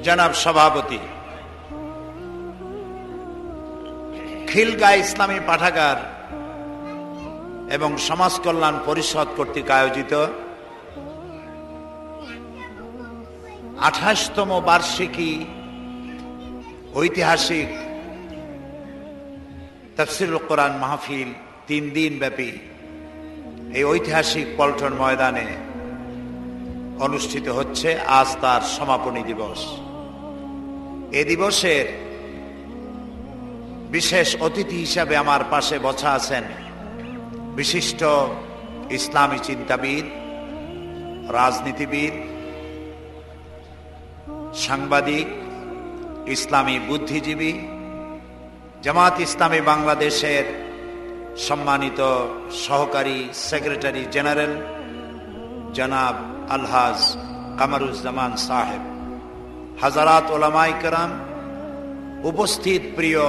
জনাব সভাপতি, খিলগাঁও ইসলামী পাঠাগার এবং সমাজ কল্যাণ পরিষদ কর্তৃক আয়োজিত 28তম বার্ষিকী ঐতিহাসিক তাফসীরুল কোরআন মাহফিল 3 দিন ব্যাপী এই ঐতিহাসিক পল্টন ময়দানে অনুষ্ঠিত হচ্ছে। আজ তার সমাপনী দিবস। এই দিবসের বিশেষ অতিথি হিসাবে আমার পাশে বসা আছেন বিশিষ্ট ইসলামী চিন্তাবিদ, রাজনীতিবিদ, সাংবাদিক, ইসলামী বুদ্ধিজীবী, জামাত ইসলামী বাংলাদেশের সম্মানিত সহকারী সেক্রেটারি জেনারেল জনাব আলহাজ কামারুজ্জামান সাহেব, হাজারাত ওলামায়ে কেরাম, উপস্থিত প্রিয়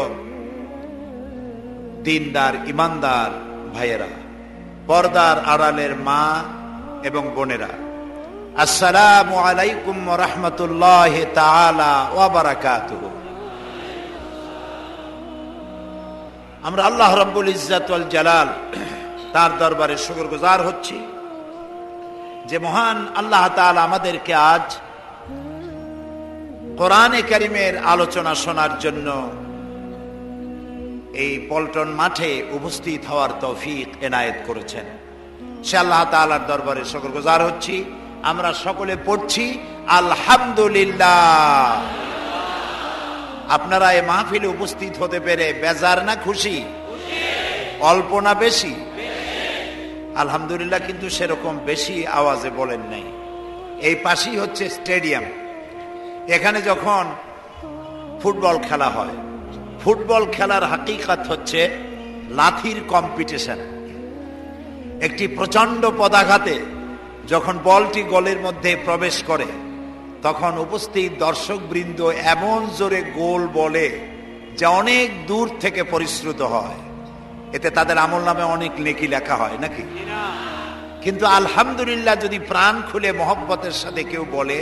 দিনদার ইমানদার ভাইয়েরা, পর্দার আড়ালের মা এবং বোনেরা, আসসালামু আলাইকুম ওয়া রাহমাতুল্লাহি তাআলা ওয়া বারাকাতুহু। আমরা আল্লাহ রাব্বুল ইজ্জাত ওয়াল জালাল তার দরবারে শুকরগুজার হচ্ছি যে মহান আল্লাহ তাআলা আমাদেরকে আজ কোরআনে কারীমের আলোচনা শোনার জন্য এই পল্টন মাঠে উপস্থিত হওয়ার তৌফিক এনায়েত করেছেন। সে আল্লাহ তাআলার দরবারে শুকরগুজার হচ্ছি। আমরা সকলে পড়ছি আলহামদুলিল্লাহ। আপনারা এই মাহফিলে উপস্থিত হতে পেরে বেজার না খুশি? অল্প না বেশি? আলহামদুলিল্লাহ। কিন্তু সেরকম বেশি আওয়াজে বলেন নাই। এই পাশেই হচ্ছে স্টেডিয়াম। এখানে যখন ফুটবল খেলা হয়, ফুটবল খেলার হাকিকত হচ্ছে লাথির কম্পিটিশন। একটি প্রচন্ড পদাঘাতে যখন বলটি গোলের মধ্যে প্রবেশ করে তখন উপস্থিত দর্শকবৃন্দ এমন জোরে গোল বলে যা অনেক দূর থেকে পরিশ্রুত হয়। এতে তাদের আমলনামে অনেক নেকি লেখা হয় নাকি? কিন্তু আলহামদুলিল্লাহ যদি প্রাণ খুলে মহব্বতের সাথে কেউ বলে,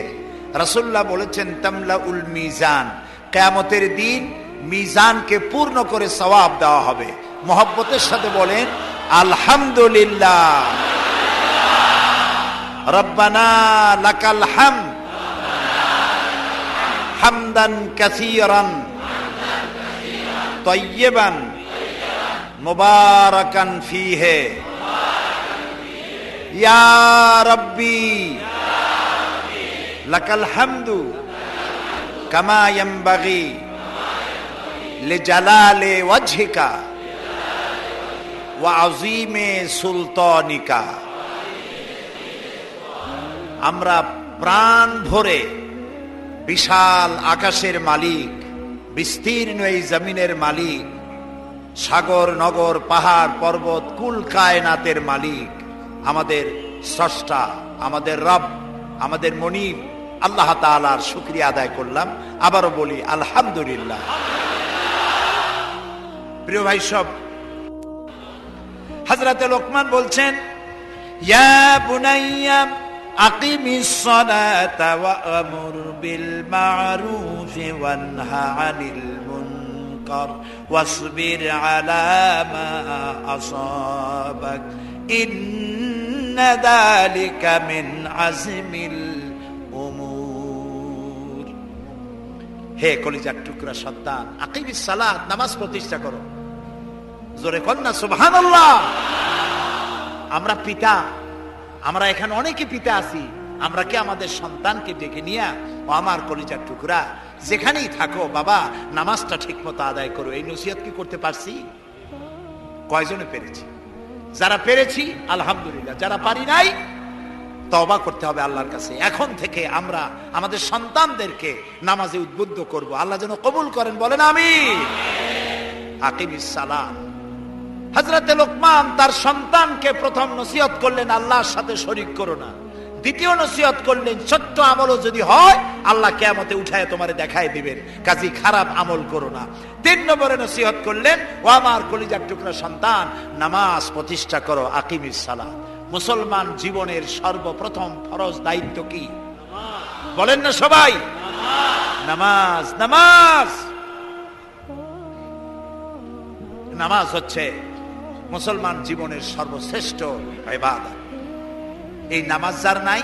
রাসূলুল্লাহ বলেছেন তামলাউল মিজান, কিয়ামতের দিন মিজানকে পূর্ণ করে সওয়াব দেওয়া হবে। মহব্বতের সাথে বলেন আলহামদুলিল্লাহ। রব্বানা লাকাল হামদ হামদান কাসীরান তাইয়্যিবান মুবারাকান ফীহি ইয়া রাব্বি লাকাল হামদু কামা ইয়ানবাগি লিজালালি ওয়াজহিকা ওয়া আযীমি সুলতানিকা। আমরা প্রাণ ভরে বিশাল আকাশের মালিক, বিস্তীর্ণ এই জমিনের মালিক, সাগর নগর পাহাড় পর্বত কুল কায়নাতের মালিক, আমাদের স্রষ্টা, আমাদের রব, আমাদের মনিব আল্লাহ তাআলার শুকরিয়া আদায় করলাম। আবারও বলি আলহামদুলিল্লাহ। প্রিয় ভাই সব, হযরতে লোকমান বলছেন ইয়া বুনাইয়া আকিমিস সালাতা ওয়া আমুর বিল মা'রুফ ওয়ানহা আনিল মুনকার ওয়াসবির আলা মা আসাবাক ইন্না যালিকা মিন আজমিল উমুর। হে কলিজার টুকরা সন্তান, আকিমিস সালাত, নামাজ প্রতিষ্ঠা করো। জোরে কর না সুবহানাল্লাহ। আমরা পিতা, আমরা এখানে অনেকে পিতা আছি, আমরা কি আমাদের সন্তানকে ডেকে নিয়ে ও আমার কলিজার টুকরা যেখানেই থাকো বাবা নামাজটা ঠিক মতো আদায় করো, এই নসিহত কি করতে পারছি? কয়জনে পেরেছি? যারা পেরেছি আলহামদুলিল্লাহ, যারা পারি নাই তওবা করতে হবে আল্লাহর কাছে। এখন থেকে আমরা আমাদের সন্তানদেরকে নামাজে উদ্বুদ্ধ করব। আল্লাহ যেন কবুল করেন, বলেন আমিন। আকিমিস সালাত। হযরতে লোকমান তার সন্তানকে প্রথম নসিহত করলেন আল্লাহর সাথে শরীক করো না। দ্বিতীয় নসিহত করলেন ছোট্ট আমলও যদি হয় আল্লাহ কিয়ামতে উঠায় তোমারে দেখায় দিবেন, কাজী খারাপ আমল করো না। 3 নম্বরে নসিহত করলেন ও আমার কলিজার টুকরা সন্তান, নামাজ প্রতিষ্ঠা করো, আকিমিস সালাত। মুসলমান জীবনের সর্বপ্রথম ফরজ দায়িত্ব কি? বলেন না সবাই? নামাজ। নামাজ নামাজ হচ্ছে মুসলমান জীবনের সর্বশ্রেষ্ঠ ইবাদত। এই নামাজ যার নাই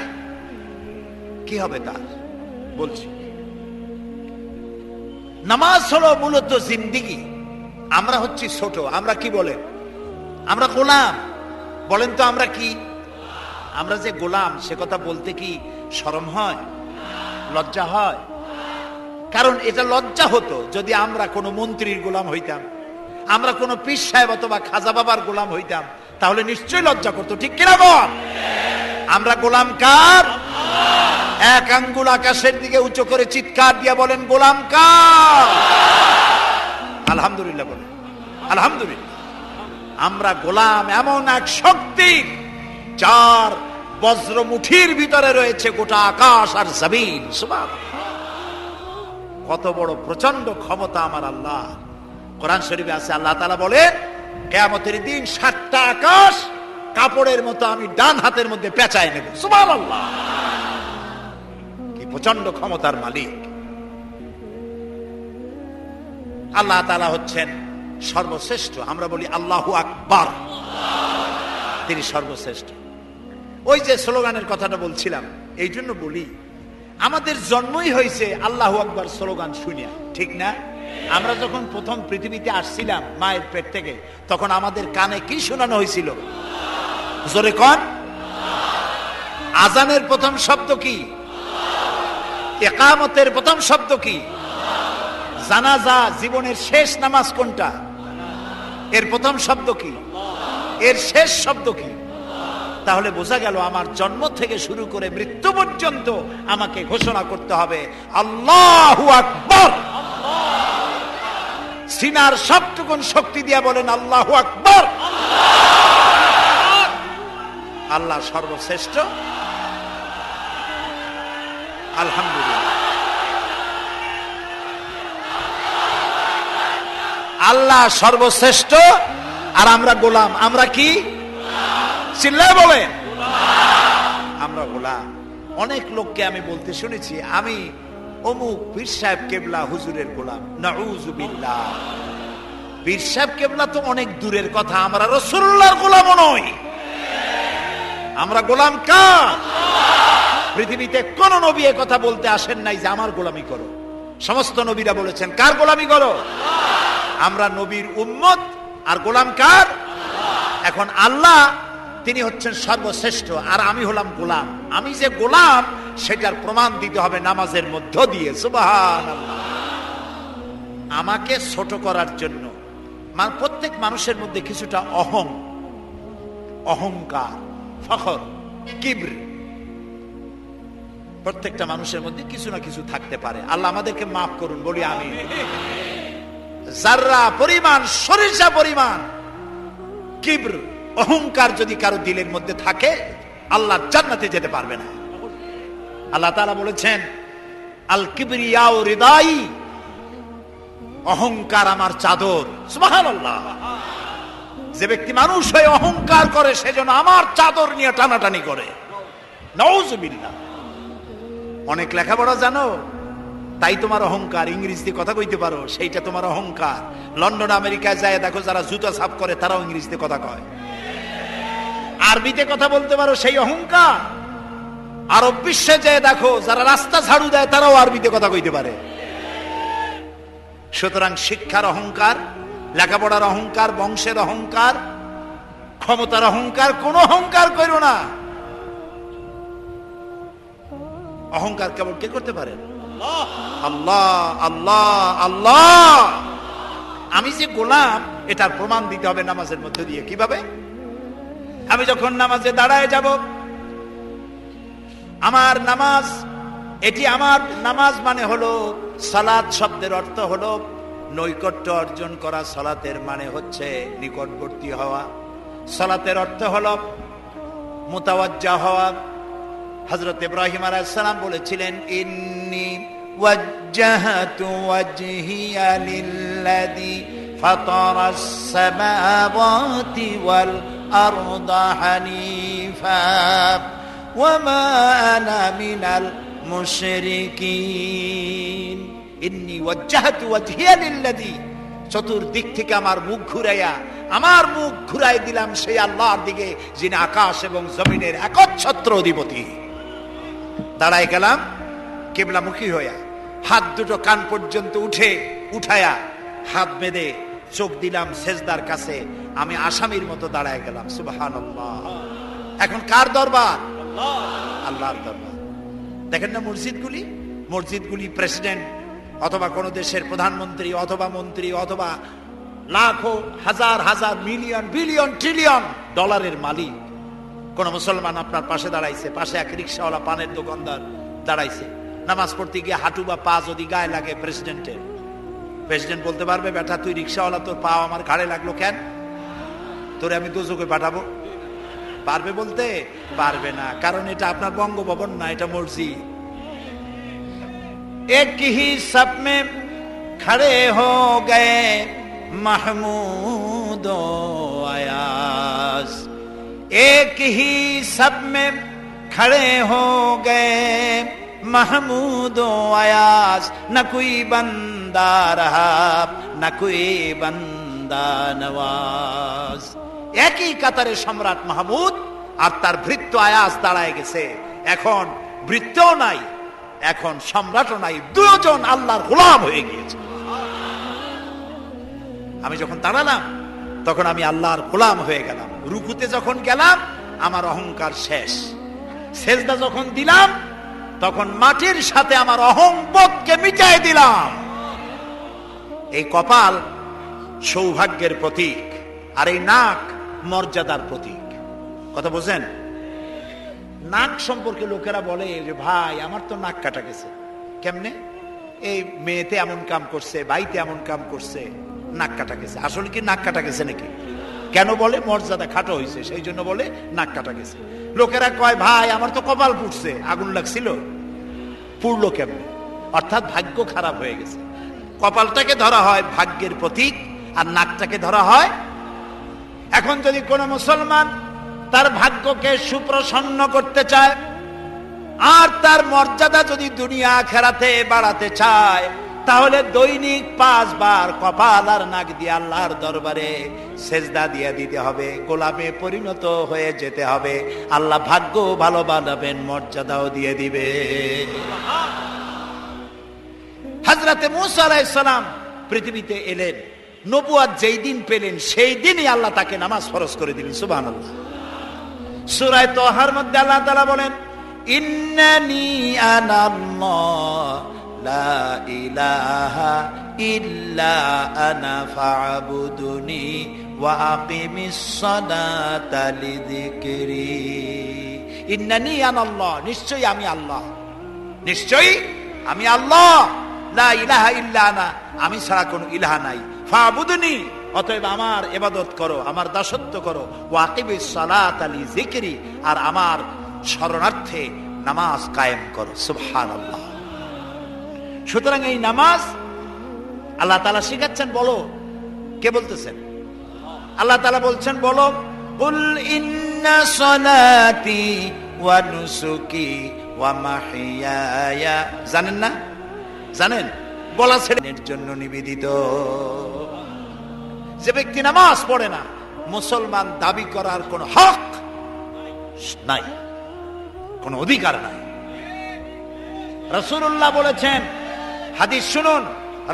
কি হবে তার? বলছি, নামাজ হলো মূলত জিন্দেগি। আমরা হচ্ছি ছোট, আমরা কি বলেন? আমরা গোলাম। বলেন তো আমরা কি? আমরা যে গোলাম সে কথা বলতে কি শরম হয়, লজ্জা হয়? কারণ এটা লজ্জা হতো যদি আমরা কোনো মন্ত্রীর গোলাম হইতাম, আমরা কোনো পীর সাহেব অথবা খাজা বাবার গোলাম হইতাম, তাহলে নিশ্চয়ই লজ্জা করতো, ঠিক কিনা বল? আমরা গোলাম কার? এক আঙ্গুল আকাশের দিকে উঁচু করে চিৎকার দিয়া বলেন, গোলাম কার? আলহামদুলিল্লাহ বলেন, আলহামদুলিল্লাহ। আমরা গোলাম এমন এক শক্তি যার বজ্র মুঠির ভিতরে রয়েছে গোটা আকাশ আর জমিন। সুবহানাল্লাহ, কত বড় প্রচন্ড ক্ষমতা আমার আল্লাহ। কোরআন শরীফে আছে, আল্লাহ তাআলা বলেন, কিয়ামতের দিন 7টা আকাশ কাপড়ের মতো আমি ডান হাতের মধ্যে পেঁচায় নেব। সুবহানাল্লাহ, কি প্রচন্ড ক্ষমতার মালিক আল্লাহ তাআলা হচ্ছেন সর্বশ্রেষ্ঠ। আমরা বলি আল্লাহু আকবার, তিনি সর্বশ্রেষ্ঠ। ওই যে স্লোগানের কথাটা বলছিলাম, এই জন্য বলি আমাদের জন্মই হয়েছে আল্লাহু আকবার স্লোগান শুনিয়া, ঠিক না? আমরা যখন প্রথম পৃথিবীতে আসছিলাম মায়ের পেট থেকে, তখন আমাদের কানে কি শোনানো হয়েছিল? জোরে কোন? আজানের প্রথম শব্দ কি? ইকামতের প্রথম শব্দ কি? জানাজা, জীবনের শেষ নামাজ কোনটা? এর প্রথম শব্দ কি? এর শেষ শব্দ কি? তাহলে বোঝা গেল আমার জন্ম থেকে শুরু করে মৃত্যু পর্যন্ত আমাকে ঘোষণা করতে হবে আল্লাহু আকবার। সিনার সবটুকুন শক্তি দিয়া বলেন আল্লাহু আকবার। আল্লাহ সর্বশ্রেষ্ঠ, আলহামদুলিল্লাহ। আল্লাহ সর্বশ্রেষ্ঠ আর আমরা গোলাম। আমরা কি? চিল্লায় বলেন, আমরা গোলাম। অনেক লোককে আমি বলতে শুনেছি, আমি অমুক পীর সাহেব কেবলা হুজুরের গোলাম। নাউযুবিল্লাহ, পীর সাহেব কেবলা তো অনেক দূরের কথা, আমরা রাসূলুল্লাহর গোলামও নই। আমরা গোলাম কার? পৃথিবীতে কোন নবী এ কথা বলতে আসেন নাই যে আমার গোলামি করো। সমস্ত নবীরা বলেছেন কার গোলামি করো? আমরা নবীর উম্মত। আর গোলাম কার? এখন আল্লাহ তিনি হচ্ছেন সর্বশ্রেষ্ঠ আর আমি হলাম গোলাম। আমি যে গোলাম সেটার প্রমাণ দিতে হবে নামাজের মধ্য দিয়ে। সুবহানাল্লাহ। আমাকে ছোট করার জন্য প্রত্যেক মানুষের মধ্যে কিছুটা অহংকার, ফখর, কিবর, প্রত্যেকটা মানুষের মধ্যে কিছু না কিছু থাকতে পারে। আল্লাহ আমাদেরকে মাফ করুন, বলি আমিন। যাররা পরিমাণ, সরিষা পরিমাণ কিবর, অহংকার যদি কারো দিলের মধ্যে থাকে, আল্লাহ জান্নাতে যেতে পারবে না। আল্লাহ তাআলা বলেছেন আল কিবরিয়াউ রিদাই, অহংকার আমার চাদর। সুবহানাল্লাহ। যে ব্যক্তি মানুষ হয়ে অহংকার করে সেজন্য আমার চাদর নিয়ে টানাটানি করে। নাউযুবিল্লাহ। অনেক লেখাপড়া জানো, তাই তোমার অহংকার। ইংরেজিতে কথা কইতে পারো, সেইটা তোমার অহংকার। লন্ডন আমেরিকায় যায় দেখো, যারা জুতা সাফ করে তারাও ইংরেজিতে কথা কয়। আরবিতে কথা বলতে পারো, সেই অহংকার। আরব বিশ্বে যায় দেখো, যারা রাস্তা ঝাড়ু দেয় তারাও আরবিতে কথা কইতে পারে। সুতরাং শিক্ষার অহংকার, লেখাপড়ার অহংকার, বংশের অহংকার, ক্ষমতার অহংকার, কোন অহংকার করো না। অহংকার কেবল কে করতে পারে? আল্লাহ, আল্লাহ, আল্লাহ। আমি যে গোলাম এটার প্রমাণ দিতে হবে নামাজের মধ্যে দিয়ে। কিভাবে? আমি যখন নামাজে দাঁড়ায় যাব, আমার নামাজ, এটি আমার নামাজ মানে হলো সালাত। শব্দের অর্থ হলো নৈকট্য অর্জন করা। সালাতের মানে হচ্ছে নিকটবর্তী হওয়া। সালাতের অর্থ হলো মুতাওয়াজ্জা হওয়া। হযরত ইব্রাহিম আলাইহিস সালাম বলেছিলেন, ইন্নী ওয়াজ্জাহতু ওয়াজহিয়া লিল্লাযী ফাতারাস সামাওয়াতি ওয়াল আরদা হানিফা ওয়া মা আনা মিনাল মুশরিকিন ইন্নী ওয়াজ্জাহতু ওয়াজহিয়া লিল্লাযী, চতুর্দিক থেকে আমার মুখ ঘুরাই দিলাম সেই আল্লাহর দিকে যিনি আকাশ এবং জমিনের একচ্ছত্র অধিপতি। দাঁড়াই গেলাম কিবলামুখী হইয়া, হাত দুটো কান পর্যন্ত উঠায়া হাত বেঁধে চোখ দিলাম সেজদার কাছে, আমি আসামির মতো দাঁড়ায় গেলাম। সুবহানাল্লাহ। এখন কার দরবার? আল্লাহর দরবার। দেখেন না মসজিদগুলি প্রেসিডেন্ট অথবা কোন দেশের প্রধানমন্ত্রী অথবা মন্ত্রী অথবা লাখো হাজার হাজার মিলিয়ন বিলিয়ন ট্রিলিয়ন ডলারের মালিক কোন মুসলমান আপনার পাশে দাঁড়াইছে, পাশে এক রিক্সাওয়ালা পানের দোকানদার দাঁড়াইছে, নামাজ পড়তে গিয়ে হাঁটু বা পা যদি গায়ে লাগে প্রেসিডেন্টের, প্রেসিডেন্ট বলতে পারবে বেটা তুই রিক্সাওয়ালা, তোর পা আমার ঘাড়ে লাগলো কেন? তোরে আমি দোজখে পাঠাবো? পারবে বলতে? পারবে না, কারণ এটা আপনার বঙ্গভবন না, এটা মসজিদ। एक ही सब में खड़े हो गए महमूद अयास, एक ही सब में खड़े हो गए महमूद अयास, न कोई बंदा रहा न कोई बंदा नवाज। একই কাতারে সম্রাট মাহমুদ আর তার ভৃত্য আয়াস দাঁড়ায় গেছে। এখন ভৃত্যও নাই, এখন সম্রাটও নাই, দুজন আল্লাহর গোলাম হয়ে গিয়েছে। আমি যখন দাঁড়ালাম তখন আমি আল্লাহর গোলাম হয়ে গেলাম। রুকুতে যখন গেলাম আমার অহংকার শেষ, সেজদা যখন দিলাম তখন মাটির সাথে আমার অহংবোধকে মিটাই দিলাম। এই কপাল সৌভাগ্যের প্রতীক, আর এই নাক মর্যাদার প্রতীক। কথা বোঝেন? নাক সম্পর্কে লোকেরা বলে যে ভাই আমার তো নাক কাটা গেছে। কেমনে? এই মেয়েতে এমন কাম করছে, বাইতে এমন কাম করছে, নাক কাটা গেছে। আসলে কি নাক কাটা গেছে নাকি? কেন বলে? মর্যাদা খাটো হয়েছে, সেই জন্য বলে নাক কাটা গেছে। লোকেরা কয় ভাই আমার তো কপাল পুড়ছে, আগুন লাগছিল, পুড়লো কেমনে? অর্থাৎ ভাগ্য খারাপ হয়ে গেছে। কপালটাকে ধরা হয় ভাগ্যের প্রতীক, আর নাকটাকে ধরা হয়। এখন যদি কোন মুসলমান তার ভাগ্যকে সুপ্রসন্ন করতে চায় আর তার মর্যাদা যদি দুনিয়া আখিরাতে বাড়াতে চায়, তাহলে দৈনিক 5 বার কপাল আর নাক দিয়ে আল্লাহর দরবারে সেজদা দিয়ে দিতে হবে, গোলামে পরিণত হয়ে যেতে হবে। আল্লাহ ভাগ্য ভালো বানাবেন, মর্যাদাও দিয়ে দিবে। হযরতে মূসা আলাইহিস সালাম পৃথিবীতে এলেন, নবুয়ত যেই দিন পেলেন সেই দিনই আল্লাহ তাকে নামাজ ফরজ করে দিলেন। সুবহানাল্লাহ। সূরা তাহার মধ্যে আল্লাহ তাআলা বলেন ইন্নানি আনাল্লাহ লা ইলাহা ইল্লা আনা ফা'বুদুনি ওয়া আকিমিস সালাতা লিযিকরি। ইন্নানি আনাল্লাহ, নিশ্চয়ই আমি আল্লাহ, নিশ্চয়ই আমি আল্লাহ। লা ইলাহা ইল্লা আনা, আমি ছাড়া কোনো ইলাহা নাই। ফা'বুদুনি, অতএব আমার ইবাদত করো, আমার দাসত্ব করো। ওয়া আকিমিস সালাতা লিযিকরি, আর আমার শরণার্থে নামাজ কায়েম করো। সুবহানাল্লাহ। সুতরাং এই নামাজ আল্লাহ তাআলা শিখাচ্ছেন। বলো, কে বলতেছেন? আল্লাহ তাআলা বলছেন বলো, কুল ইন্না সালাতি ওয়া নুসুকি ওয়া মাহইয়ায়া। জানেন না? জানেন? বলা ছেলের জন্য নিবেদিত। যে ব্যক্তি নামাজ পড়ে না, মুসলমান দাবি করার কোন হক নাই, কোন অধিকার নাই। রাসূলুল্লাহ বলেছেন, হাদিস শুনুন,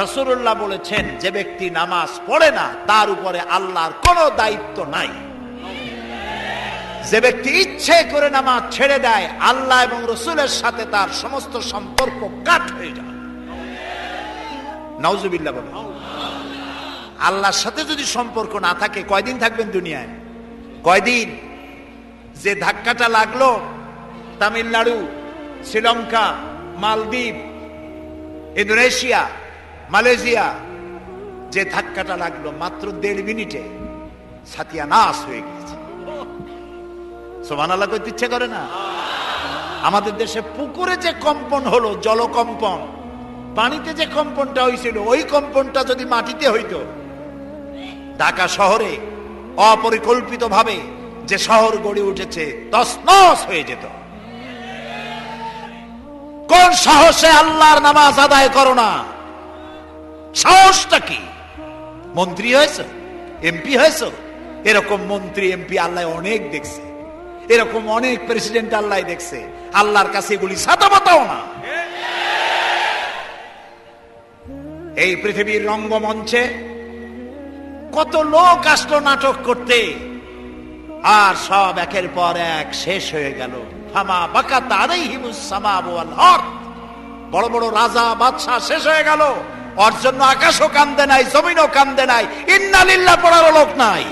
রাসূলুল্লাহ বলেছেন যে ব্যক্তি নামাজ পড়ে না তার উপরে আল্লাহর কোনো দায়িত্ব নাই। যে ব্যক্তি ইচ্ছে করে নামাজ ছেড়ে দেয়, আল্লাহ এবং রাসূলের সাথে তার সমস্ত সম্পর্ক কাট হয়ে যায়। নাউজুবিল্লাহ বলেন। আল্লাহর সাথে যদি সম্পর্ক না থাকে, কয়দিন থাকবেন দুনিয়ায়? কয়দিন? যে ধাক্কাটা লাগলো তামিলনাড়ু, শ্রীলঙ্কা, মালদ্বীপ, ইন্দোনেশিয়া, মালয়েশিয়া, যে ধাক্কাটা লাগলো মাত্র 1.5 মিনিটে সাতিয়ানাশ হয়ে গিয়েছে। সুবহানাল্লাহ কইতে ইচ্ছে করে না? আমাদের দেশে পুকুরে যে কম্পন হলো, জলকম্পন, পানিতে যে কম্পনটা হয়েছিল, ওই কম্পনটা যদি মাটিতে হইতো, ঢাকা শহরে অপরিকল্পিত ভাবে যে শহর গড়ে উঠেছে তছনছ হয়ে যেত। কোন সাহসে আল্লাহর নামাজ আদায় করো না? সাহসটা কি? মন্ত্রী হয়েছে, এমপি হয়েছে? এরকম মন্ত্রী এমপি আল্লাহ অনেক দেখছে, এরকম অনেক প্রেসিডেন্ট আল্লাহ দেখছে। আল্লাহর কাছে এগুলি ছাতাপাতাও না। এই পৃথিবীর রঙ্গমঞ্চে কত লোক আসলো নাটক করতে, আর সব একের পর এক শেষ হয়ে গেল। ফামা বাকাত আলাইহিমুস সামাউ ওয়াল আরদ, বড় বড় রাজা বাদশা শেষ হয়ে গেল। ওর জন্য আকাশও কান্দে নাই, জমিনও কান্দে নাই, ইন্না লিল্লাহ পড়ার লোক নাই।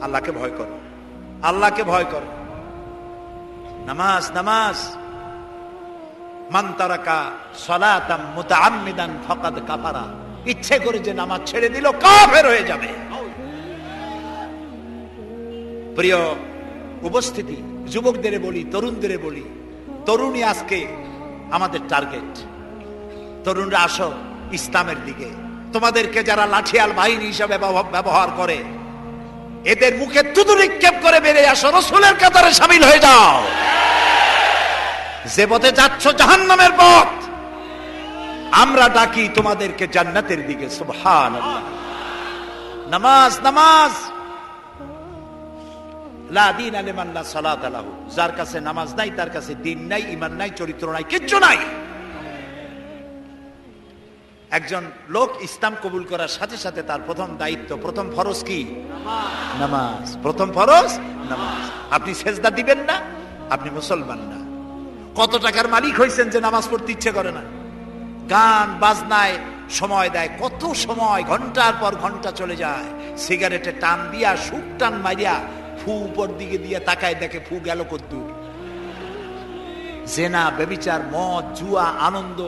আল্লাহকে ভয় করো, আল্লাহকে ভয় করো। নামাজ নামাজ, মান তারাকা সালাতাম মুতাআম্মিদান ফাকাদ কাফারা, ইচ্ছে করে যে নামাজ ছেড়ে দিল কাফের হয়ে যাবে। প্রিয় উপস্থিতি, যুবকদের বলি, তরুণদের বলি, তরুণী আজকে আমাদের টার্গেট। তরুণরা আসো ইসলামের দিকে। তোমাদেরকে যারা লাঠিয়াল বাহিনী হিসাবে ব্যবহার করে, এদের মুখে থুতু নিক্ষেপ করে বেরিয়ে আসো, রাসূলের কাতারে শামিল হয়ে যাও। যে পথে যাচ্ছ জাহান্নামের পথ, আমরা ডাকি তোমাদেরকে জান্নাতের দিকে। সুবহানাল্লাহ। নামাজ নামাজ, লা দীনা লিমান লা সালাতা লাহু, যার কাছে নামাজ নাই তার কাছে দ্বীন নাই, ঈমান নাই, চরিত্র নাই, কিচ্ছু নাই। একজন লোক ইসলাম কবুল করার সাথে সাথে তার প্রথম দায়িত্ব, প্রথম ফরজ কি? নামাজ। প্রথম ফরজ নামাজ। আপনি সেজদা দিবেন না, আপনি মুসলমান না। কত টাকার মালিক হয়েছেন যে নামাজ পড়তে ইচ্ছে করে না? গান বাজনায় সময় দেয়, কত সময়, ঘন্টার পর ঘন্টা চলে যায়। সিগারেটে টান দিয়া, সুখ টান মারিয়া, ফু উপর দিকে দিয়ে তাকায়, দেখে ফু গেল কদ্দূর। জেনা, ব্যভিচার, মদ, জুয়া, আনন্দ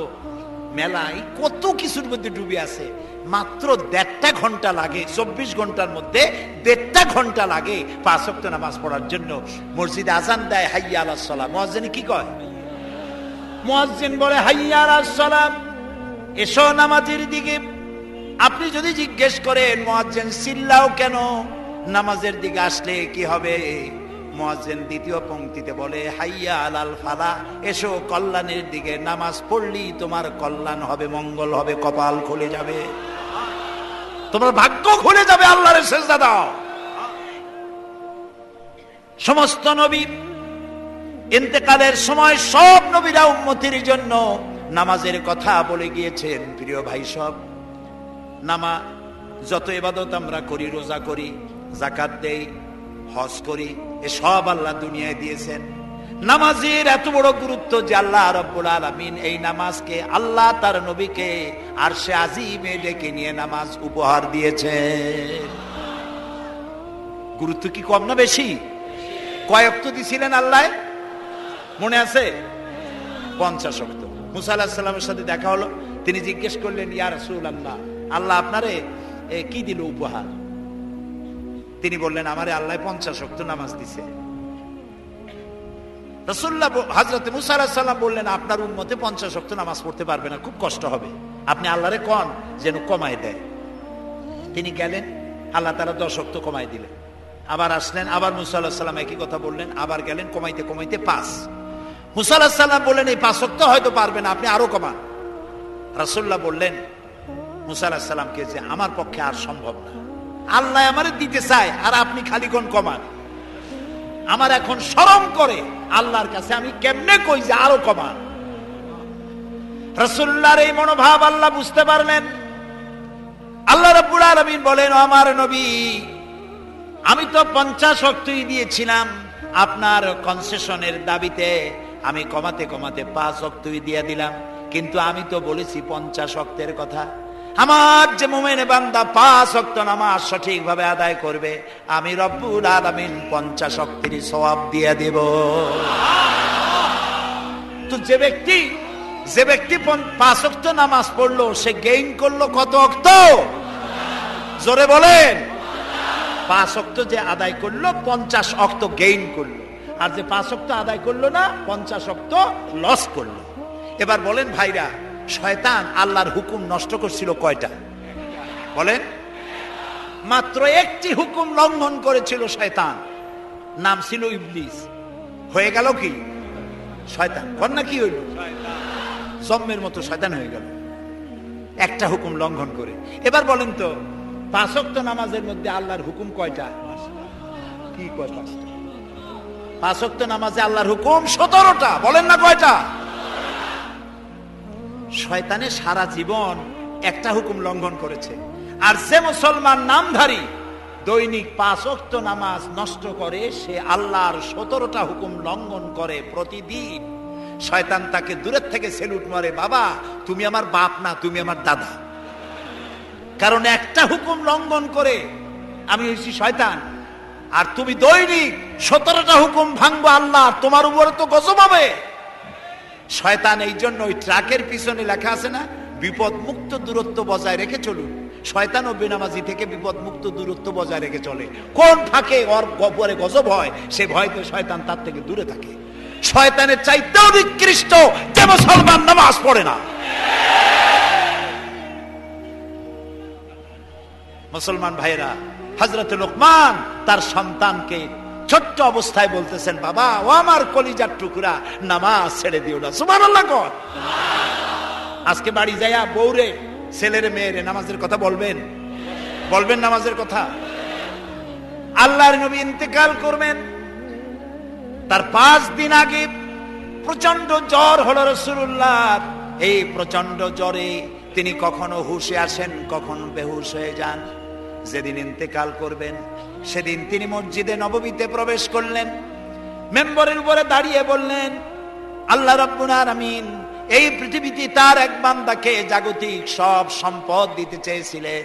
মেলা, এই কত কিছুর মধ্যে ডুবে আছে। মাত্র 1.5 ঘন্টা লাগে, 24 ঘন্টার মধ্যে 1.5 ঘন্টা লাগে 5 ওয়াক্ত নামাজ পড়ার জন্য। মসজিদে আজান দেয়, হাইয়া আলাস সালাহ। মুয়াজ্জিন কি কয়? মুয়াজ্জিন বলে হাইয়া আলাস সালাহ, এসো নামাজের দিকে। আপনি যদি জিজ্ঞেস করেন মুয়াজ্জিন চিল্লাও কেন, নামাজের দিকে আসলে কি হবে? মুয়াজ্জিন দ্বিতীয় পংক্তিতে বলে হাইয়া আলাল ফালাহ, এসো কল্যাণের দিকে। নামাজ পড়লি তোমার কল্যাণ হবে, মঙ্গল হবে, কপাল খুলে যাবে, তোমার ভাগ্য খুলে যাবে। আল্লাহর সেজদা দাও। সমস্ত নবী ইন্তেকালের সময় সব নবীরা উম্মতের জন্য নামাজের কথা বলে গিয়েছেন। প্রিয় ভাই, সব নামাজ, যত ইবাদত আমরা করি, রোজা করি, যাকাত দেই, হজ করি, এসব আল্লাহ দুনিয়ায় দিয়েছেন। নামাজের এত বড় গুরুত্ব যে আল্লাহ রাব্বুল আলামিন এই নামাজকে, আল্লাহ তার নবীকে আরশে আজিমে ডেকে নিয়ে নামাজ উপহার দিয়েছেন। গুরুত্ব কি কম না বেশি? কয় ওয়াক্ত দিছিলেন আল্লাহ? মনে আছে? 50 ওয়াক্ত। মুসা আলাইহিস সালামের সাথে দেখা হলো, তিনি জিজ্ঞেস করলেন, ইয়া রাসূলুল্লাহ, আল্লাহ আপনারে কি দিল উপহার? তিনি বললেন, আমারে আল্লাহ 50 ওয়াক্ত নামাজ দিছে। রাসূলুল্লাহ হযরত মুসা আলাইহিস সালাম বললেন, আপনার উম্মতে 50 ওয়াক্ত নামাজ পড়তে পারবে না, খুব কষ্ট হবে, আপনি আল্লাহরে কোন যেন কমায় দেয়। তিনি গেলেন, আল্লাহ তাআলা 10 ওয়াক্ত কমায় দিলেন। আবার আসলেন, আবার মুসা আলাইহিস সালাম একই কথা বললেন, আবার গেলেন, কমাইতে কমাইতে 5। মুসা আলাইহিস সালাম বললেন, এই 5 ওয়াক্ত হয়তো পারবেন, আপনি আরো কমান। রাসূলুল্লাহ বললেন মুসা আলাইহিস সালামকে যে আমার পক্ষে আর সম্ভব না, আল্লাহ আমারে দিতে চায় আর আপনি খালি কোন কমান। আমার এখন শরম করে আল্লাহর কাছে, আমি কেমনে কই যে আরো কমান। রাসূলুল্লাহর এই মনোভাব আল্লাহ বুঝতে পারলেন। আল্লাহ রাব্বুল আলামিন বলেন, আমার নবী, আমি তো 50 ওয়াক্তই দিয়েছিলাম, আপনার কনসেশনের দাবিতে আমি কমাতে কমাতে 5 ওয়াক্তই দিয়ে দিলাম, কিন্তু আমি তো বলেছি 50 ওয়াক্তের কথা। আমার যে মুমিন বান্দা 5 ওয়াক্ত নামাজ সঠিকভাবে আদায় করবে, আমি রব্বুল আলামিন 50 ওয়াক্তের সওয়াব দিয়ে দেব। তো যে ব্যক্তি 5 ওয়াক্ত নামাজ পড়লো, সে গেইন করলো কত ওয়াক্ত? জোরে বলেন। 5 ওয়াক্ত যে আদায় করলো, 50 ওয়াক্ত গেইন করলো। আর যে 5 ওয়াক্ত আদায় করলো না, 50 ওয়াক্ত লস করলো। এবার বলেন ভাইরা, শয়তান আল্লাহর হুকুম নষ্ট করছিল কয়টা? বলেন। মাত্র একটি হুকুম লঙ্ঘন করেছিল শয়তান, নাম ছিল ইবলিস। হয়ে গেল কি? শয়তান। কন্যা কি হইল? জম্মের মতো শয়তান হয়ে গেল একটা হুকুম লঙ্ঘন করে। এবার বলেন তো, 5 ওয়াক্ত নামাজের মধ্যে আল্লাহর হুকুম কয়টা? কি কয়? 5টা। 5 ওয়াক্ত নামাজে আল্লাহর হুকুম 17টা। বলেন না কয়টা? শয়তানের সারা জীবন একটা হুকুম লঙ্ঘন করেছে। আর যে মুসলমান নামধারী দৈনিক 5 ওয়াক্ত নামাজ নষ্ট করে, সে আল্লাহর 17টা হুকুম লঙ্ঘন করে প্রতিদিন। শয়তান তাকে দূরের থেকে সেলুট মারে, বাবা তুমি আমার বাপ না, তুমি আমার দাদা। কারণ একটা হুকুম লঙ্ঘন করে আমি হইছি শয়তান, আর তুমি দৈনিক 17টা হুকুম ভাঙবো আল্লাহ, তোমার উপরে তো গজব হবে। শয়তান এই জন্য ওই ট্রাকের পিছনে লেখা আছে না, বিপদ মুক্ত দূরত্ব বজায় রেখে চলুন। শয়তান ও বেনামাজি থেকে বিপদ মুক্ত দূরত্ব বজায় রেখে চলে। কোন ফাঁকে ওর উপরে গজব হয় সে ভয়তে শয়তান তার থেকে দূরে থাকে। শয়তানের চাইতেও নিকৃষ্ট যে মুসলমান নামাজ পড়ে না। মুসলমান ভাইরা, হযরত লোকমান তার সন্তানকে ছোট্ট অবস্থায় বলতেছেন, বাবা ও আমার কলিজার টুকরা, নামাজ ছেড়ে দিও না। সুবহানাল্লাহ কর। আজকে বাড়ি যাইয়া বউরে, ছেলের মেয়েরে নামাজের কথা বলবেন? বলবেন নামাজের কথা? আল্লাহর নবী ইন্তেকাল করবেন, তার 5 দিন আগে প্রচন্ড জ্বর হলো রাসূলুল্লাহ। এই প্রচন্ড জ্বরে তিনি কখনো হুশে আসেন, কখনো বেহুশ হয়ে যান। যেদিন ইন্তেকাল করবেন সেদিন তিনি মসজিদে নববীতে প্রবেশ করলেন। মেম্বরের উপরে দাঁড়িয়ে বললেন, আল্লাহ রাব্বুল আলামিন এই পৃথিবীতে তার এক বান্দাকে জাগতিক সব সম্পদ দিতে চেয়েছিলেন,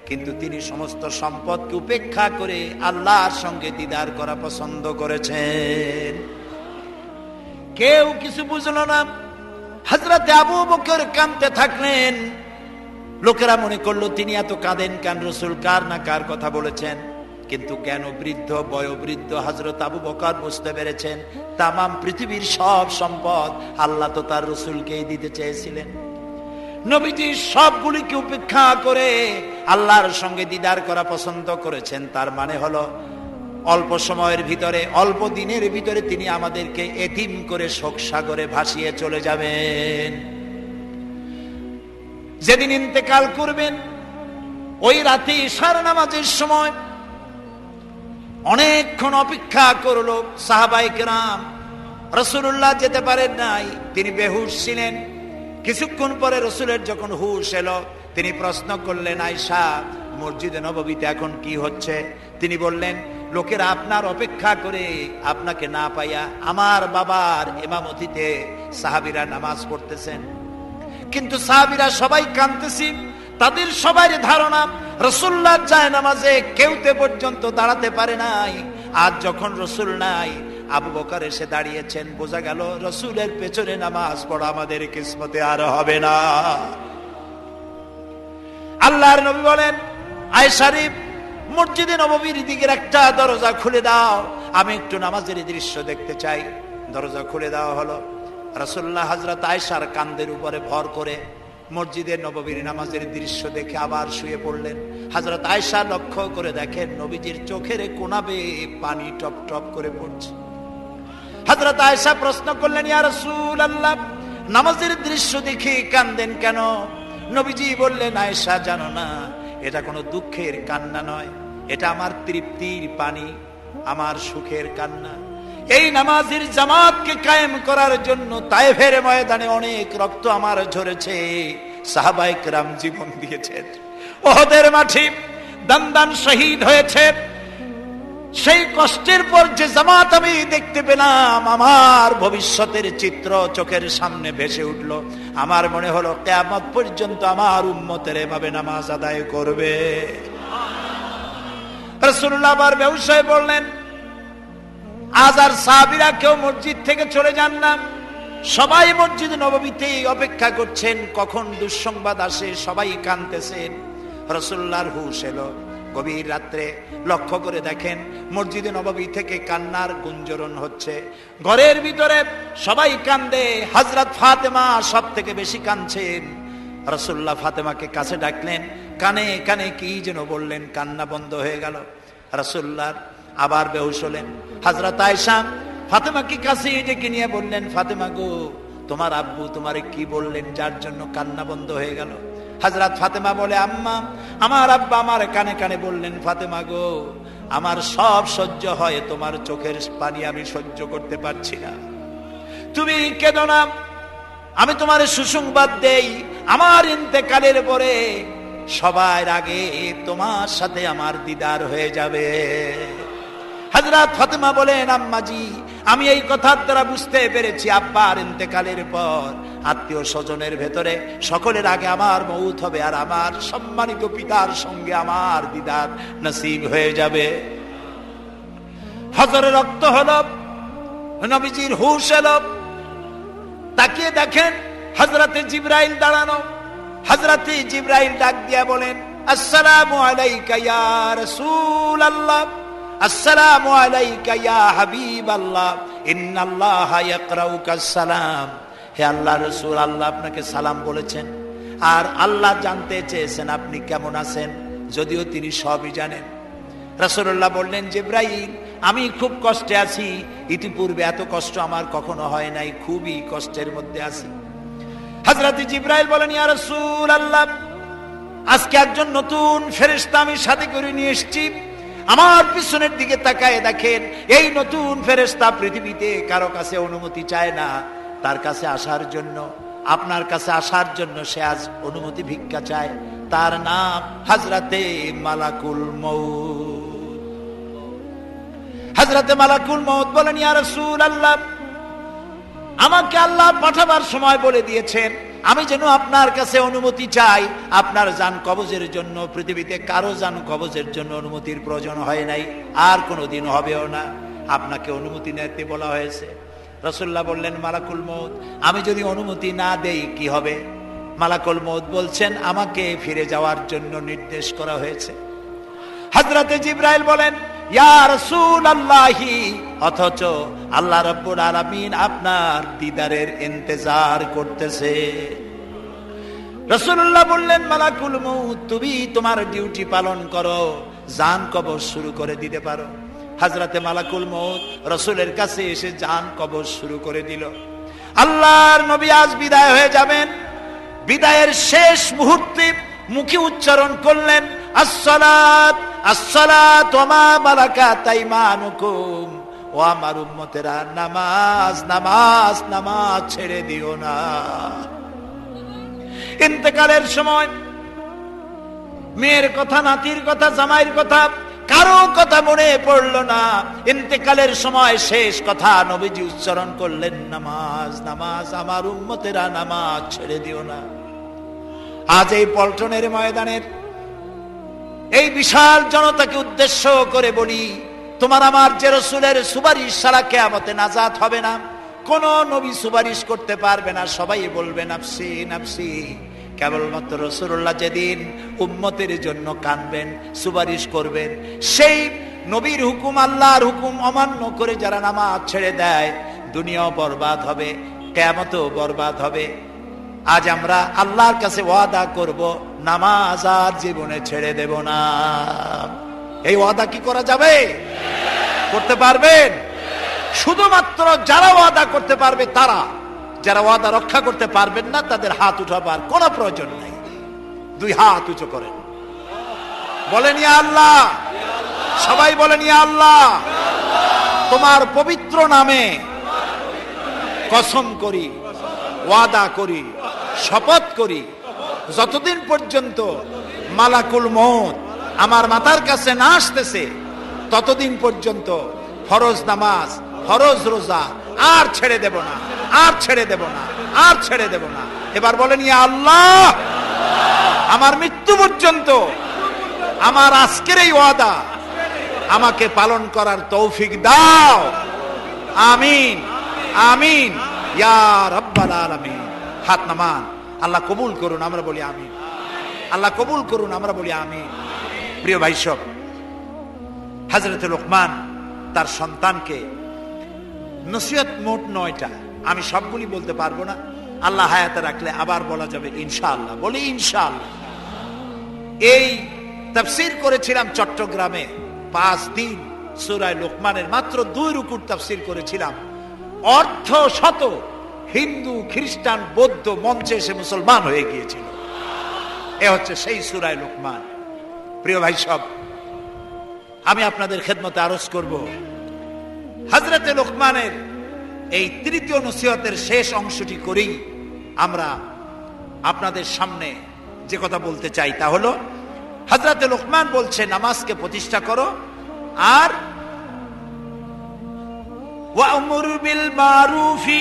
কিন্তু তিনি সমস্ত সম্পদকে উপেক্ষা করে আল্লাহর সঙ্গে দিদার করা পছন্দ করেছেন। কেউ কিছু বুঝলো না। হযরত আবু বকর কাঁদতে থাকলেন। লোকেরা মনে করলো তিনি এত কাঁদেন কেন, রাসূল কার না কার কথা বলেছেন। কিন্তু কেন বৃদ্ধ বয়োবৃদ্ধ হযরত আবু বকর বুঝতে পেরেছেন, তামাম পৃথিবীর সব সম্পদ আল্লাহ তো তার রাসূলকেই দিতে চেয়েছিলেন। নবীজি সবগুলিকে উপেক্ষা করে আল্লাহর সঙ্গে দিদার করা পছন্দ করেছেন। তার মানে হলো অল্প সময়ের ভিতরে, অল্প দিনের ভিতরে তিনি আমাদেরকে এতিম করে শোক সাগরে ভাসিয়ে চলে যাবেন। যেদিন ইন্তেকাল করবেন ওই রাতে ইশার নামাজের সময় অনেকক্ষণ অপেক্ষা করলো সাহাবায়ে কেরাম। রাসূলুল্লাহ যেতে পারেন নাই, তিনি বেহুশ ছিলেন। কিছুক্ষণ পরে রাসূলের যখন হুশ এলো, তিনি প্রশ্ন করলেন, আয়েশা মসজিদে নববীতে এখন কি হচ্ছে? তিনি বললেন, লোকেরা আপনার অপেক্ষা করে আপনাকে না পাইয়া আমার বাবার ইমামতিতে সাহাবীরা নামাজ পড়তেছেন, কিন্তু সাহাবীরা সবাই কাঁদতেছি। তাদের সবার ধারণা রাসূলুল্লাহ যায় নামাজে কেউতে পর্যন্ত দাঁড়াতে পারে নাই। আজ যখন রাসূল নাই, আবু বকর এসে দাঁড়িয়েছেন, বোঝা গেল রাসূলের পেছনে নামাজ পড়া আমাদের কিসমতে আর হবে না। আল্লাহর নবী বলেন, আয়েশা রে মসজিদে নববীর দিকের একটা দরজা খুলে দাও, আমি একটু নামাজের দৃশ্য দেখতে চাই। দরজা খুলে দেওয়া হলো। রাসূলুল্লাহ হযরত আয়েশার কাঁধের উপরে ভর করে মসজিদের নববীর নামাজের দৃশ্য দেখে আবার শুয়ে পড়লেন। হযরত আয়েশা লক্ষ্য করে দেখেন নবীজির চোখের কোনা বেয়ে পানি টপ টপ করে পড়ছে। হযরত আয়েশা প্রশ্ন করলেন, ইয়া রাসূলুল্লাহ নামাজের দৃশ্য দেখে কাঁদেন কেন? নবীজি বললেন, আয়েশা জানো না, এটা কোনো দুঃখের কান্না নয়, এটা আমার তৃপ্তির পানি, আমার সুখের কান্না। এই নামাজের জামাতকে কায়েম করার জন্য তায়েফের ময়দানে অনেক রক্ত আমার ঝরেছে, সাহাবায়ে কেরাম জীবন দিয়েছেন, উহুদের মাঠে দান দান শহীদ হয়েছে। সেই কষ্টের পর যে জামাত আমি দেখতে পেলাম, আমার ভবিষ্যতের চিত্র চোখের সামনে ভেসে উঠলো। আমার মনে হলো কিয়ামত পর্যন্ত আমার উম্মতের এভাবে নামাজ আদায় করবে। রাসূলুল্লাহ আবার বেহুশ হয়ে বললেন, আজ আর সাহাবীরা কেউ মসজিদ থেকে চলে যান না, সবাই মসজিদ নববীতেই অপেক্ষা করছেন কখন দুঃসংবাদ আসে, সবাই কাঁদতেছেন। রাসূলুল্লাহর হুশ এলো গভীর রাত্রে। লক্ষ্য করে দেখেন মসজিদে নববী থেকে কান্নার গুঞ্জরণ হচ্ছে। ঘরের ভিতরে সবাই কান্দে, হযরত ফাতেমা সব থেকে বেশি কাঁদছেন। রাসূলুল্লাহ ফাতেমাকে কাছে ডাকলেন, কানে কানে কি যেন বললেন, কান্না বন্ধ হয়ে গেল। রাসূলুল্লাহ আবার বেহুশ হলেন। হযরত আয়েশা ফাতেমাকে কাছে ডেকে নিয়ে বললেন, ফাতেমা গো, তোমার আব্বু তোমারে কি বললেন যার জন্য কান্না বন্ধ হয়ে গেল? হযরত ফাতেমা বলে, আম্মা, আমার আব্বা আমার কানে কানে বললেন, ফাতেমা গো, আমার সব সহ্য হয়, তোমার চোখের পানি আমি সহ্য করতে পারছি না, তুমি কেঁদো না। আমি তোমার সুসংবাদ দেই, আমার ইন্তেকালের পরে সবার আগে তোমার সাথে আমার দিদার হয়ে যাবে। হযরত ফাতেমা বলেন, আম্মাজি, আমি এই কথার দ্বারা বুঝতে পেরেছি আব্বার ইন্তেকালের পর আত্মীয় স্বজনের ভেতরে সকলের আগে আমার মউত হবে, আর আমার সম্মানিত পিতার সঙ্গে আমার দিদার নসিব হয়ে যাবে। ফজরে রক্ত হলো, নবীজির হুশ এলো, তাকিয়ে দেখেন হযরতে জিবরাইল দাঁড়ানো। হযরতে জিবরাইল ডাক দিয়া বলেন, আসসালামু আলাইকা ইয়া রাসূলুল্লাহ, আসসালামু আলাইকা ইয়া হাবিবাল্লাহ, ইন্নাল্লাহা ইয়াকরাউকাস সালাম। হে আল্লাহর রাসূল, আল্লাহ আপনাকে সালাম বলেছেন, আর আল্লাহ জানতে চেয়েছেন আপনি কেমন আছেন, যদিও তিনি সবই জানেন। রাসূলুল্লাহ বললেন, জিবরাইল, আমি খুব কষ্টে আছি, ইতিপূর্বে এত কষ্ট আমার কখনো হয় নাই, খুবই কষ্টের মধ্যে আছি। হযরতে জিবরাইল বলেন, ইয়া রাসূলুল্লাহ, আজকে একজন নতুন ফেরেশতা আমি সাথে করে নিয়ে এসেছি। আমার পিছনের দিকে তাকায় দেখেন, এই নতুন ফেরেশতা পৃথিবীতে কারো কাছে অনুমতি চায় না, তার কাছে আসার জন্য, আপনার কাছে আসার জন্য সে আজ অনুমতি ভিক্ষা চায়। তার নাম হযরতে মালাকুল মউত। হযরতে মালাকুল মউত বলেন, ইয়া রাসূলুল্লাহ, আমাকে আল্লাহ পাঠাবার সময় বলে দিয়েছেন আমি যেন আপনার কাছে অনুমতি চাই। আপনার জান কবজের জন্য পৃথিবীতে কারো জান কবজের জন্য অনুমতির প্রয়োজন হয় নাই, আর কোনোদিন হবেও না। আপনাকে অনুমতি নিতে বলা হয়েছে। রাসূলুল্লাহ বললেন, মালাকুল মউত, আমি যদি অনুমতি না দেই কি হবে? মালাকুল মউত বলছেন, আমাকে ফিরে যাওয়ার জন্য নির্দেশ করা হয়েছে। হযরতে জিবরাইল বলেন, ইয়া রাসূলুল্লাহি, অথচ আল্লাহ রাব্বুল আলামিন আপনার দিদারের ইন্তজার করতেছে। রাসূলুল্লাহ বললেন, মালাকুল মউত, তুমি তোমার ডিউটি পালন করো, জান কবজ শুরু করে দিতে পারো। হযরতে মালাকুল মউত রাসূলের কাছে এসে জান কবজ শুরু করে দিল। আল্লাহর নবী আজ বিদায় হয়ে যাবেন। বিদায়ের শেষ মুহূর্তে মুখে উচ্চারণ করলেন, আসসালাত আসসালাত ওয়া মা মালাকাত আইমানুকুম, ও আমার উম্মতেরা, নামাজ নামাজ নামাজ ছেড়ে দিও না। ইন্তেকালের সময় মেয়ের কথা, নাতির কথা, জামাইয়ের কথা, কারো কথা মনে পড়ল না। ইন্তেকালের সময় শেষ কথা নবীজি উচ্চারণ করলেন, নামাজ নামাজ, আমার উম্মতেরা নামাজ ছেড়ে দিও না। আজ এই পল্টনের ময়দানের এই বিশাল জনতাকে উদ্দেশ্য করে বলি, তোমার আমার যে রাসূলের সুপারিশ ছাড়া কিয়ামতে নাজাত হবে না। কোন নবী সুপারিশ করতে পারবে না, সবাই বলবে নাফসি নাফসি। কেবলমাত্র রাসূলুল্লাহ যেদিন উম্মতের জন্য কাঁদবেন, সুপারিশ করবেন, সেই নবীর হুকুম, আল্লাহর হুকুম অমান্য করে যারা নামাজ ছেড়ে দেয়, দুনিয়াও বরবাদ হবে, কিয়ামতও বরবাদ হবে। আজ আমরা আল্লাহর কাছে ওয়াদা করব, নামাজ আর জীবনে ছেড়ে দেব না। এই ওয়াদা কি করা যাবে? করতে পারবেন? শুধুমাত্র যারা ওয়াদা করতে পারবে তারা, যারা ওয়াদা রক্ষা করতে পারবেন না তাদের হাত উঠাবার কোনো প্রয়োজন নাই। দুই হাত উঁচু করেন, বলেন ইয়া আল্লাহ। সবাই বলেন ইয়া আল্লাহ, তোমার পবিত্র নামে কসম করি, ওয়াদা করি, শপথ করি, যতদিন পর্যন্ত মালাকুল মউত আমার মাথার কাছে না আসতেছে ততদিন পর্যন্ত ফরজ নামাজ, ফরজ রোজা আর ছেড়ে দেব না, আর ছেড়ে দেব না, আর ছেড়ে দেব না। এবার বলেন ইয়া আল্লাহ, আমার মৃত্যু পর্যন্ত আমার আজকের এই ওয়াদা আমাকে পালন করার তৌফিক দাও। আমিন আমিন ইয়া রাব্বাল আলামিন। হাত নামান, আল্লাহ কবুল করুন, আমরা বলি আমিন। আল্লাহ কবুল করুন, আমরা বলি আমিন। প্রিয় ভাই সব, হযরত লোকমান তার সন্তানকে নসিহত মোট 9টা, আমি সবগুলি বলতে পারবো না, আল্লাহ হায়াতে রাখলে আবার বলা যাবে ইনশাআল্লাহ। বলি ইনশাআল্লাহ। এই তাফসীর করেছিলাম চট্টগ্রামে 5 দিন সূরা লোকমানের মাত্র 2 রুকুর তাফসীর করেছিলাম। অর্ধ শত হিন্দু, খ্রিস্টান, বৌদ্ধ মঞ্চে এসে মুসলমান হয়ে গিয়েছিল। এ হচ্ছে সেই সূরা লোকমান। প্রিয় ভাই সব, আমি আপনাদের খেদমতে আরজ করব, হযরতে লোকমানের এই তৃতীয় নসিহতের শেষ অংশটি করেই আমরা আপনাদের সামনে যে কথা বলতে চাই তা হলো, হযরতে লোকমান বলছে নামাজকে প্রতিষ্ঠা করো আর ওয়া'মুর বিল মারুফি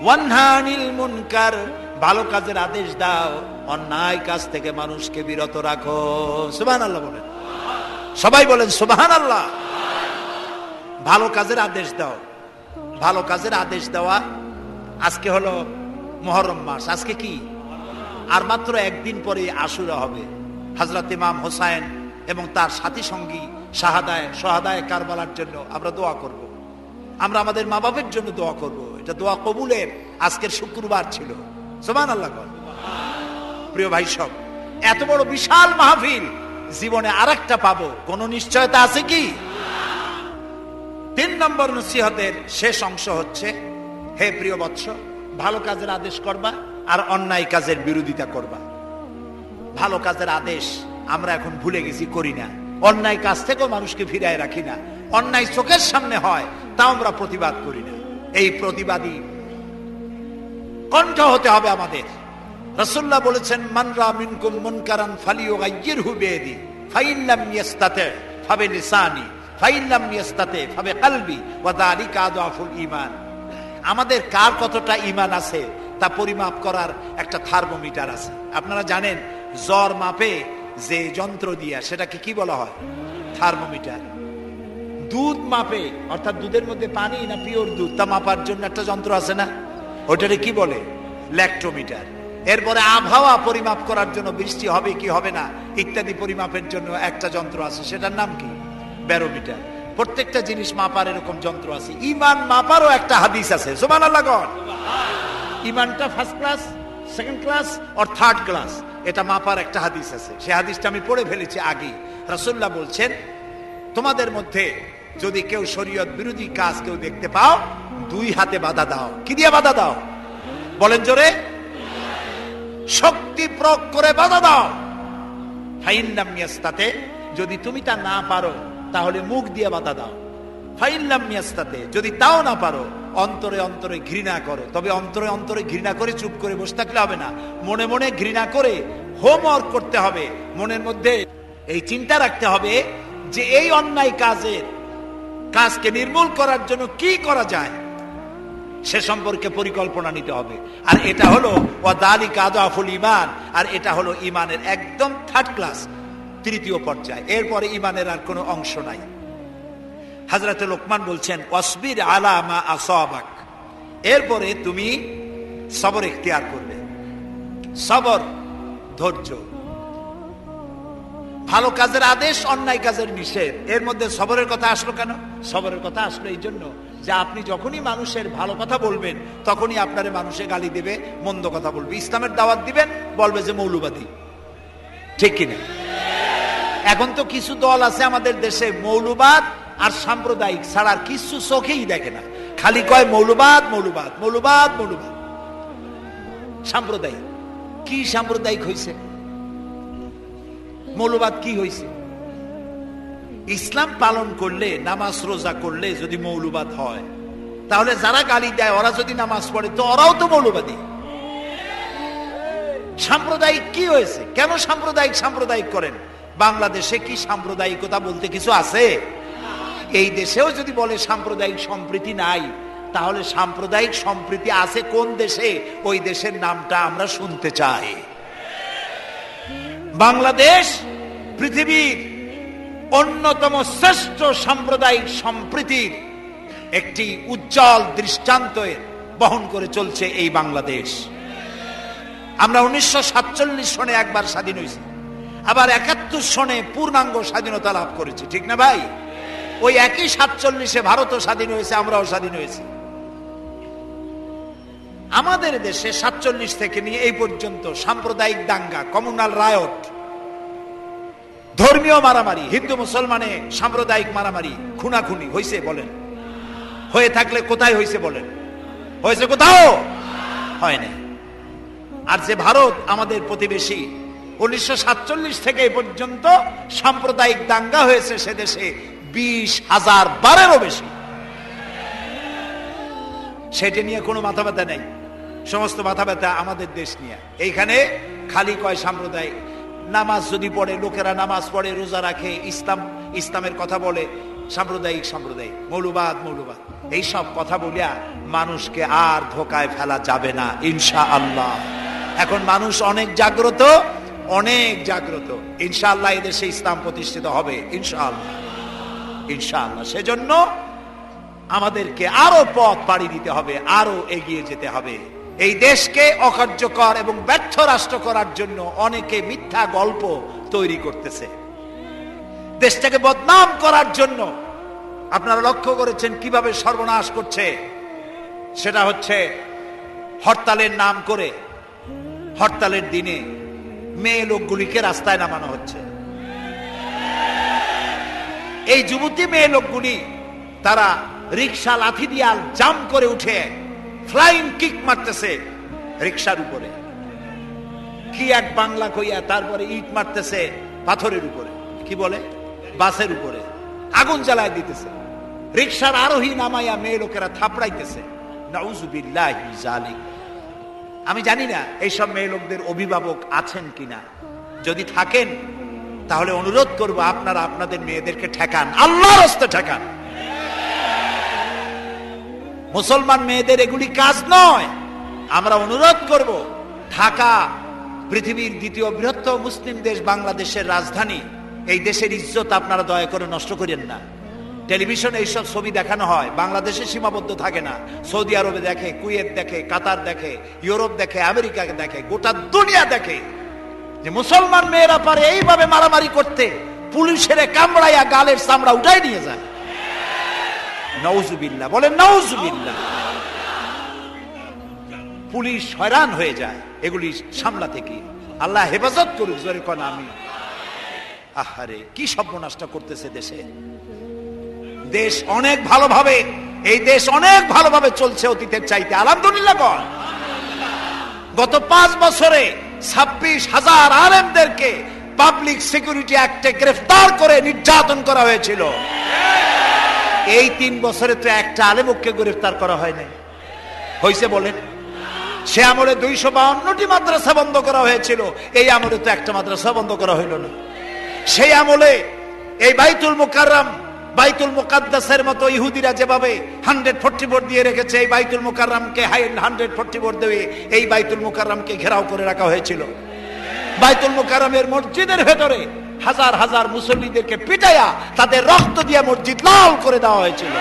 ওয়ানহা আনিল মুনকার, ভালো কাজের আদেশ দাও, অন্যায় কাজ থেকে মানুষকে বিরত রাখো। সুবহানাল্লাহ বলেন, সবাই বলেন সুবহানাল্লাহ। ভালো কাজের আদেশ দাও। ভালো কাজের আদেশ দেওয়া। আজকে হলো মুহররম মাস, আজকে কি? আর মাত্র একদিন পরে আশুরা হবে। হযরত ইমাম হোসাইন এবং তার সাথী সঙ্গী শাহাদায়ে কারবালার জন্য আমরা দোয়া করব। আমরা আমাদের মা বাবার জন্য দোয়া করব। এটা দোয়া কবুলের আজকের শুক্রবার ছিল। সুবহানাল্লাহ। প্রিয় ভাই সব, এত বড় বিশাল মাহফিল জীবনে আরেকটা পাবো কোন নিশ্চয়তা আছে কি? 3 নম্বর নসিহতের শেষ অংশ হচ্ছে, হে প্রিয় বৎস, ভালো কাজের আদেশ করবা আর অন্যায় কাজের বিরোধিতা করবা। ভালো কাজের আদেশ আমরা এখন ভুলে গেছি, করি না। অন্যায় কাজ থেকেও মানুষকে ফিরায় রাখি না। অন্যায় চোখের সামনে হয় তাও আমরা প্রতিবাদ করি না। এই প্রতিবাদী কণ্ঠ হতে হবে আমাদের। রাসূলুল্লাহ বলেছেন, মান রা মিনকুম মুনকারান ফালিয়ুগাইয়িরহু বিয়াদি ফাইন লাম ইয়াস্তাতি ফাবিলিসানি ফাইন লাম ইয়াস্তাতি ফাবিকলবি ওয়া যালিকা আযআফুল ঈমান। আমাদের কার কতটা ঈমান আছে তা পরিমাপ করার একটা থার্মোমিটার আছে। আপনারা জানেন জ্বর মাপে যে যন্ত্র দিয়া, সেটাকে কি বলা হয়? থার্মোমিটার। দুধ মাপে, অর্থাৎ দুধের মধ্যে পানি না পিওর দুধ, তা মাপার জন্য একটা যন্ত্র আছে না, ওটারে কি বলে? ল্যাক্টোমিটার। এরপরে আবহাওয়া পরিমাপ করার জন্য, বৃষ্টি হবে কি হবে না ইত্যাদি পরিমাপের জন্য একটা যন্ত্র আছে, সেটার নাম কি? ব্যারোমিটার। প্রত্যেকটা জিনিস মাপার এরকম যন্ত্র আছে। ঈমান মাপারও একটা হাদিস আছে। সুবহানাল্লাহ। ঈমানটা ফার্স্ট ক্লাস, সেকেন্ড ক্লাস আর থার্ড ক্লাস, এটা মাপার একটা হাদিস আছে। সেই হাদিসটা আমি পড়ে ফেলেছি আগে। রাসূলুল্লাহ বলছেন, তোমাদের মধ্যে যদি কেউ শরীয়ত বিরোধী কাজ কেউ দেখতে পাও, 2 হাতে বাধা দাও। কি দিয়ে বাধা দাও? বলেন জোরে। শক্তি প্রয়োগ করে বাধা দাও। ফাইন লাম ইয়াস্তাতি, যদি তুমি তা না পারো তাহলে মুখ দিয়ে বাধা দাও। ফাইন লাম ইয়াস্তাতি, যদি তাও না পারো অন্তরে অন্তরে ঘৃণা করো। তবে অন্তরে অন্তরে ঘৃণা করে চুপ করে বসে থাকলে হবে না, মনে মনে ঘৃণা করে হোমওয়ার্ক করতে হবে। মনের মধ্যে এই চিন্তা রাখতে হবে যে এই অন্যায় কাজকে নির্মূল করার জন্য কি করা যায়, সে সম্পর্কে পরিকল্পনা নিতে হবে। আর এটা হলো ওয়াদালিকা আযআফুল ঈমান, আর এটা হলো ঈমানের একদম থার্ড ক্লাস, তৃতীয় পর্যায়। এরপরে ঈমানের আর কোনো অংশ নাই। হযরত লোকমান বলছেন, ওয়াসবির আলা মা আসাবাক, এরপরে তুমি সবর ইখতিয়ার করবে। সবর, ধৈর্য। ভালো কাজের আদেশ, অন্যায় কাজের নিষেধ, এর মধ্যে সবরের কথা আসলো কেন? সবরের কথা আসলো এই জন্য যে আপনি যখনই মানুষের ভালো কথা বলবেন তখনই আপনারে মানুষে গালি দেবে, মন্দ কথা বলবে। ইসলামের দাওয়াত দিবেন, বলবে যে মৌলবাদী। ঠিক কিনা? এখন তো কিছু দল আছে আমাদের দেশে, মৌলবাদ আর সাম্প্রদায়িক ছাড়া আর কিছু চোখেই দেখে না, খালি কয় মৌলবাদ মৌলবাদ মৌলবাদ মৌলবাদ। সাম্প্রদায়িক কি? সাম্প্রদায়িক হইছে? মৌলবাদ কি হইছে? ইসলাম পালন করলে, নামাজ রোজা করলে যদি মৌলবাদ হয়, তাহলে যারা গালি দেয় ওরা যদি নামাজ পড়ে তো ওরাও তো মৌলবাদী। সাম্প্রদায়িক কি হয়েছে? কেন সাম্প্রদায়িক করেন? বাংলাদেশে কি সাম্প্রদায়িকতা বলতে কিছু আছে? এই দেশেও যদি বলে সাম্প্রদায়িক সম্প্রীতি নাই, তাহলে সাম্প্রদায়িক সম্প্রীতি আছে কোন দেশে? ওই দেশের নামটা আমরা শুনতে চাই। বাংলাদেশ পৃথিবীর অন্যতম শ্রেষ্ঠ সাম্প্রদায়িক সম্প্রীতির একটি উজ্জ্বল দৃষ্টান্ত বহন করে চলছে এই বাংলাদেশ। আমরা 1947 সনে একবার স্বাধীন হয়েছি, আবার 71 সনে পূর্ণাঙ্গ স্বাধীনতা লাভ করেছি। ঠিক না ভাই? ওই একই 47-এ ভারতও স্বাধীন হয়েছে, আমরাও স্বাধীন হয়েছি। আমাদের দেশে 47 থেকে নিয়ে এই পর্যন্ত সাম্প্রদায়িক দাঙ্গা, কমিউনাল রায়ট, ধর্মীয় মারামারি, হিন্দু মুসলমানে সাম্প্রদায়িক মারামারি, খুনাখুনি হয়েছে বলেন? হয়ে থাকলে কোথায় হয়েছে বলেন? হয়েছে কোথাও? হয় না। আর যে ভারত আমাদের প্রতিবেশী, 1947 থেকে এই পর্যন্ত সাম্প্রদায়িক দাঙ্গা হয়েছে সে দেশে 20,000 বারেরও বেশি। সেটা নিয়ে কোনো মাথা ব্যথা নেই, সমস্ত মাথা ব্যথা আমাদের দেশ নিয়ে। এইখানে খালি কয় সাম্প্রদায়িক। নামাজ যদি পড়ে, লোকেরা নামাজ পড়ে, রোজা রাখে, ইসলামের কথা বলে, সাম্প্রদায়িক মৌলবাদ এইসব কথা বলিয়া মানুষকে আর ধোকায় ফেলা যাবে না ইনশাআল্লাহ। এখন মানুষ অনেক জাগ্রত ইনশাআল্লাহ। এদেশে ইসলাম প্রতিষ্ঠিত হবে ইনশাআল্লাহ। সেজন্য আমাদেরকে আরো পথ পাড়ি দিতে হবে, আরো এগিয়ে যেতে হবে। এই দেশকে অকার্যকর এবং ব্যর্থ রাষ্ট্র করার জন্য অনেকে মিথ্যা গল্প তৈরি করতেছে, দেশটাকে বদনাম করার জন্য। আপনারা লক্ষ্য করেছেন কিভাবে সর্বনাশ করছে? সেটা হচ্ছে হরতালের নাম করে হরতালের দিনে মেয়ে লোকগুলিকে রাস্তায় নামানো হচ্ছে। এই যুবতী মেয়ে লোকগুলি তারা রিক্সা লাথি দিয়ে জাম করে উঠে ফ্লাইং কিক মারতেছে রিক্সার উপরে, কি এক বাংলা কইয়া, তারপরে ইট মারতেছে পাথরের উপরে, কি বলে বাসের উপরে, আগুন জ্বালায় দিতেছে, রিক্সার আরোহী নামাইয়া মেয়ে লোকেরা থাপড়াইতেছে। নাউযুবিল্লাহি যালিক। আমি জানি না এইসব মেয়ে লোকদের অভিভাবক আছেন কিনা। যদি থাকেন তাহলে অনুরোধ করব আপনারা আপনাদের মেয়েদেরকে ঠেকান, আল্লাহর রাস্তে ঠেকান। মুসলমান মেয়েদের এগুলি কাজ নয়। আমরা অনুরোধ করব, ঢাকা পৃথিবীর দ্বিতীয় বৃহত্তম মুসলিম দেশ, বাংলাদেশের রাজধানী। এই দেশের ইজ্জত আপনারা দয়া করে নষ্ট করেন না। টেলিভিশনে এইসব ছবি দেখানো হয়, বাংলাদেশে সীমাবদ্ধ থাকে না। সৌদি আরবে দেখে, কুয়েত দেখে, কাতার দেখে, ইউরোপ দেখে, আমেরিকা দেখে, গোটা দুনিয়া দেখে যে মুসলমান মেয়েরা পারে এইভাবে মারামারি করতে, পুলিশের কামড়াইয়া গালের চামড়া উঠাই নিয়ে যায়। নাউযুবিল্লাহ, বলেন নাউযুবিল্লাহ। পুলিশ হয়রান হয়ে যায় এগুলি সামলাতে। কি আল্লাহ হেফাজত করুক, জোরে কোন আমিন। আহারে কি সর্বনাশটা করতেছে দেশে। দেশ অনেক ভালোভাবে, এই দেশ অনেক ভালোভাবে চলছে অতীতের চাইতে, আলহামদুলিল্লাহ বল। গত 5 বছরে 26,000 আলেমদেরকে পাবলিক সিকিউরিটি অ্যাক্টে গ্রেফতার করে নির্যাতন করা হয়েছিল। এই 3 বছরে তো একটা আলেমকে গ্রেফতার করা হয় নাই, হয়েছে বলেন? সে আমলে 252টি মাদ্রাসা বন্ধ করা হয়েছিল, এই আমলে তো একটা মাদ্রাসা বন্ধ করা হইল না। সেই আমলে এই বাইতুল মুকাররম, বাইতুল মুকাদ্দাসের মতো ইহুদিরা যেভাবে 144 দিয়ে রেখেছে, এই বাইতুল মুকাররমকে 144 দিয়ে এই বাইতুল মুকাররমকে ঘেরাও করে রাখা হয়েছিল। বাইতুল মুকাররমের মসজিদের ভেতরে হাজার হাজার মুসল্লিদেরকে পিটাইয়া তাদের রক্ত দিয়ে মসজিদ লাল করে দেওয়া হয়েছিল।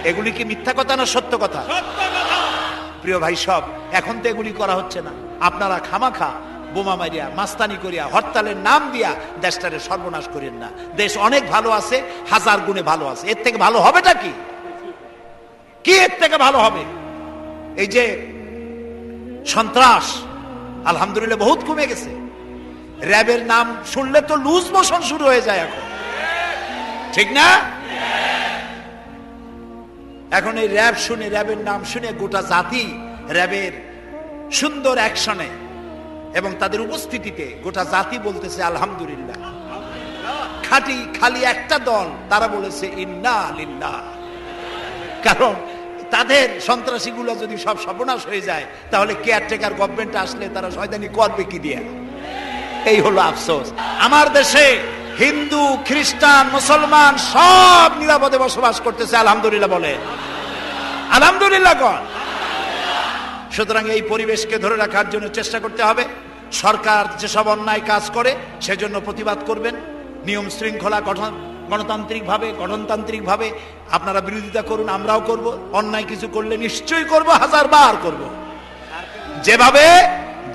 এগুলি কি মিথ্যা কথা না সত্য কথা? প্রিয় ভাই সব, এখন তো এগুলি করা হচ্ছে না। আপনারা খামাখা বোমা মারিয়া, মাস্তানি করিয়া, হরতালের নাম দিয়া দেশটারে সর্বনাশ করেন না। দেশ অনেক ভালো আছে, 1000 গুণে ভালো আছে। এর থেকে ভালো হবেটা কি? কি এর থেকে ভালো হবে? এই যে সন্ত্রাস, আলহামদুলিল্লাহ বহুত কমে গেছে। র্যাবের নাম শুনলে তো লুজ মোশন শুরু হয়ে যায় এখন, ঠিক না? এখন এই র্যাব শুনে, র্যাবের নাম শুনে গোটা জাতি র্যাবের সুন্দর অ্যাকশনে এবং তাদের উপস্থিতিতে গোটা জাতি বলতেছে আলহামদুলিল্লাহ। খালি একটা দল তারা বলেছে ইন্না লিল্লাহ। কারণ তাদের সন্ত্রাসীগুলো যদি সব সর্বনাশ হয়ে যায়, তাহলে কেয়ারটেকার গভর্নমেন্ট আসলে তারা শয়তানি করবে কি দিয়ে? এই হলো আফসোস। আমার দেশে হিন্দু, খ্রিস্টান, মুসলমান সব নিরাপদে বসবাস করতেছে, আলহামদুলিল্লাহ বলে, আলহামদুলিল্লাহ কর। সুতরাং এই পরিবেশকে ধরে রাখার জন্য চেষ্টা করতে হবে। সরকার যেসব অন্যায় কাজ করে সেজন্য প্রতিবাদ করবেন, নিয়ম শৃঙ্খলা গঠনতান্ত্রিক ভাবে আপনারা বিরোধিতা করুন, আমরাও করব। অন্যায় কিছু করলে নিশ্চয়ই করব, 1000 বার করব।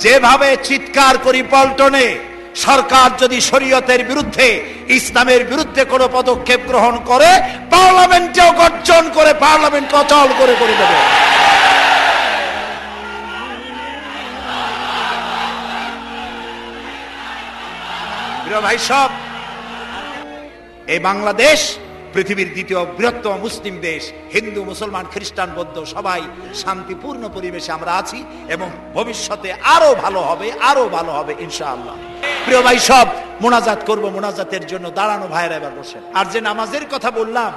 যেভাবে চিৎকার করি পল্টনে, সরকার যদি শরীয়তের বিরুদ্ধে, ইসলামের বিরুদ্ধে কোনো পদক্ষেপ গ্রহণ করে, পার্লামেন্টেও গর্জন করে পার্লামেন্ট অচল করে দেবে। প্রিয় ভাই সব, এই বাংলাদেশ পৃথিবীর দ্বিতীয় বৃহত্তম মুসলিম দেশ। হিন্দু, মুসলমান, খ্রিস্টান, বৌদ্ধ সবাই শান্তিপূর্ণ পরিবেশে আমরা আছি এবং ভবিষ্যতে আরো ভালো হবে, আরো ভালো হবে ইনশাআল্লাহ। প্রিয় ভাই সব, মোনাজাত করব, মোনাজাতের জন্য দাঁড়ানো ভাইরা এবার বসেন। আর যে নামাজের কথা বললাম,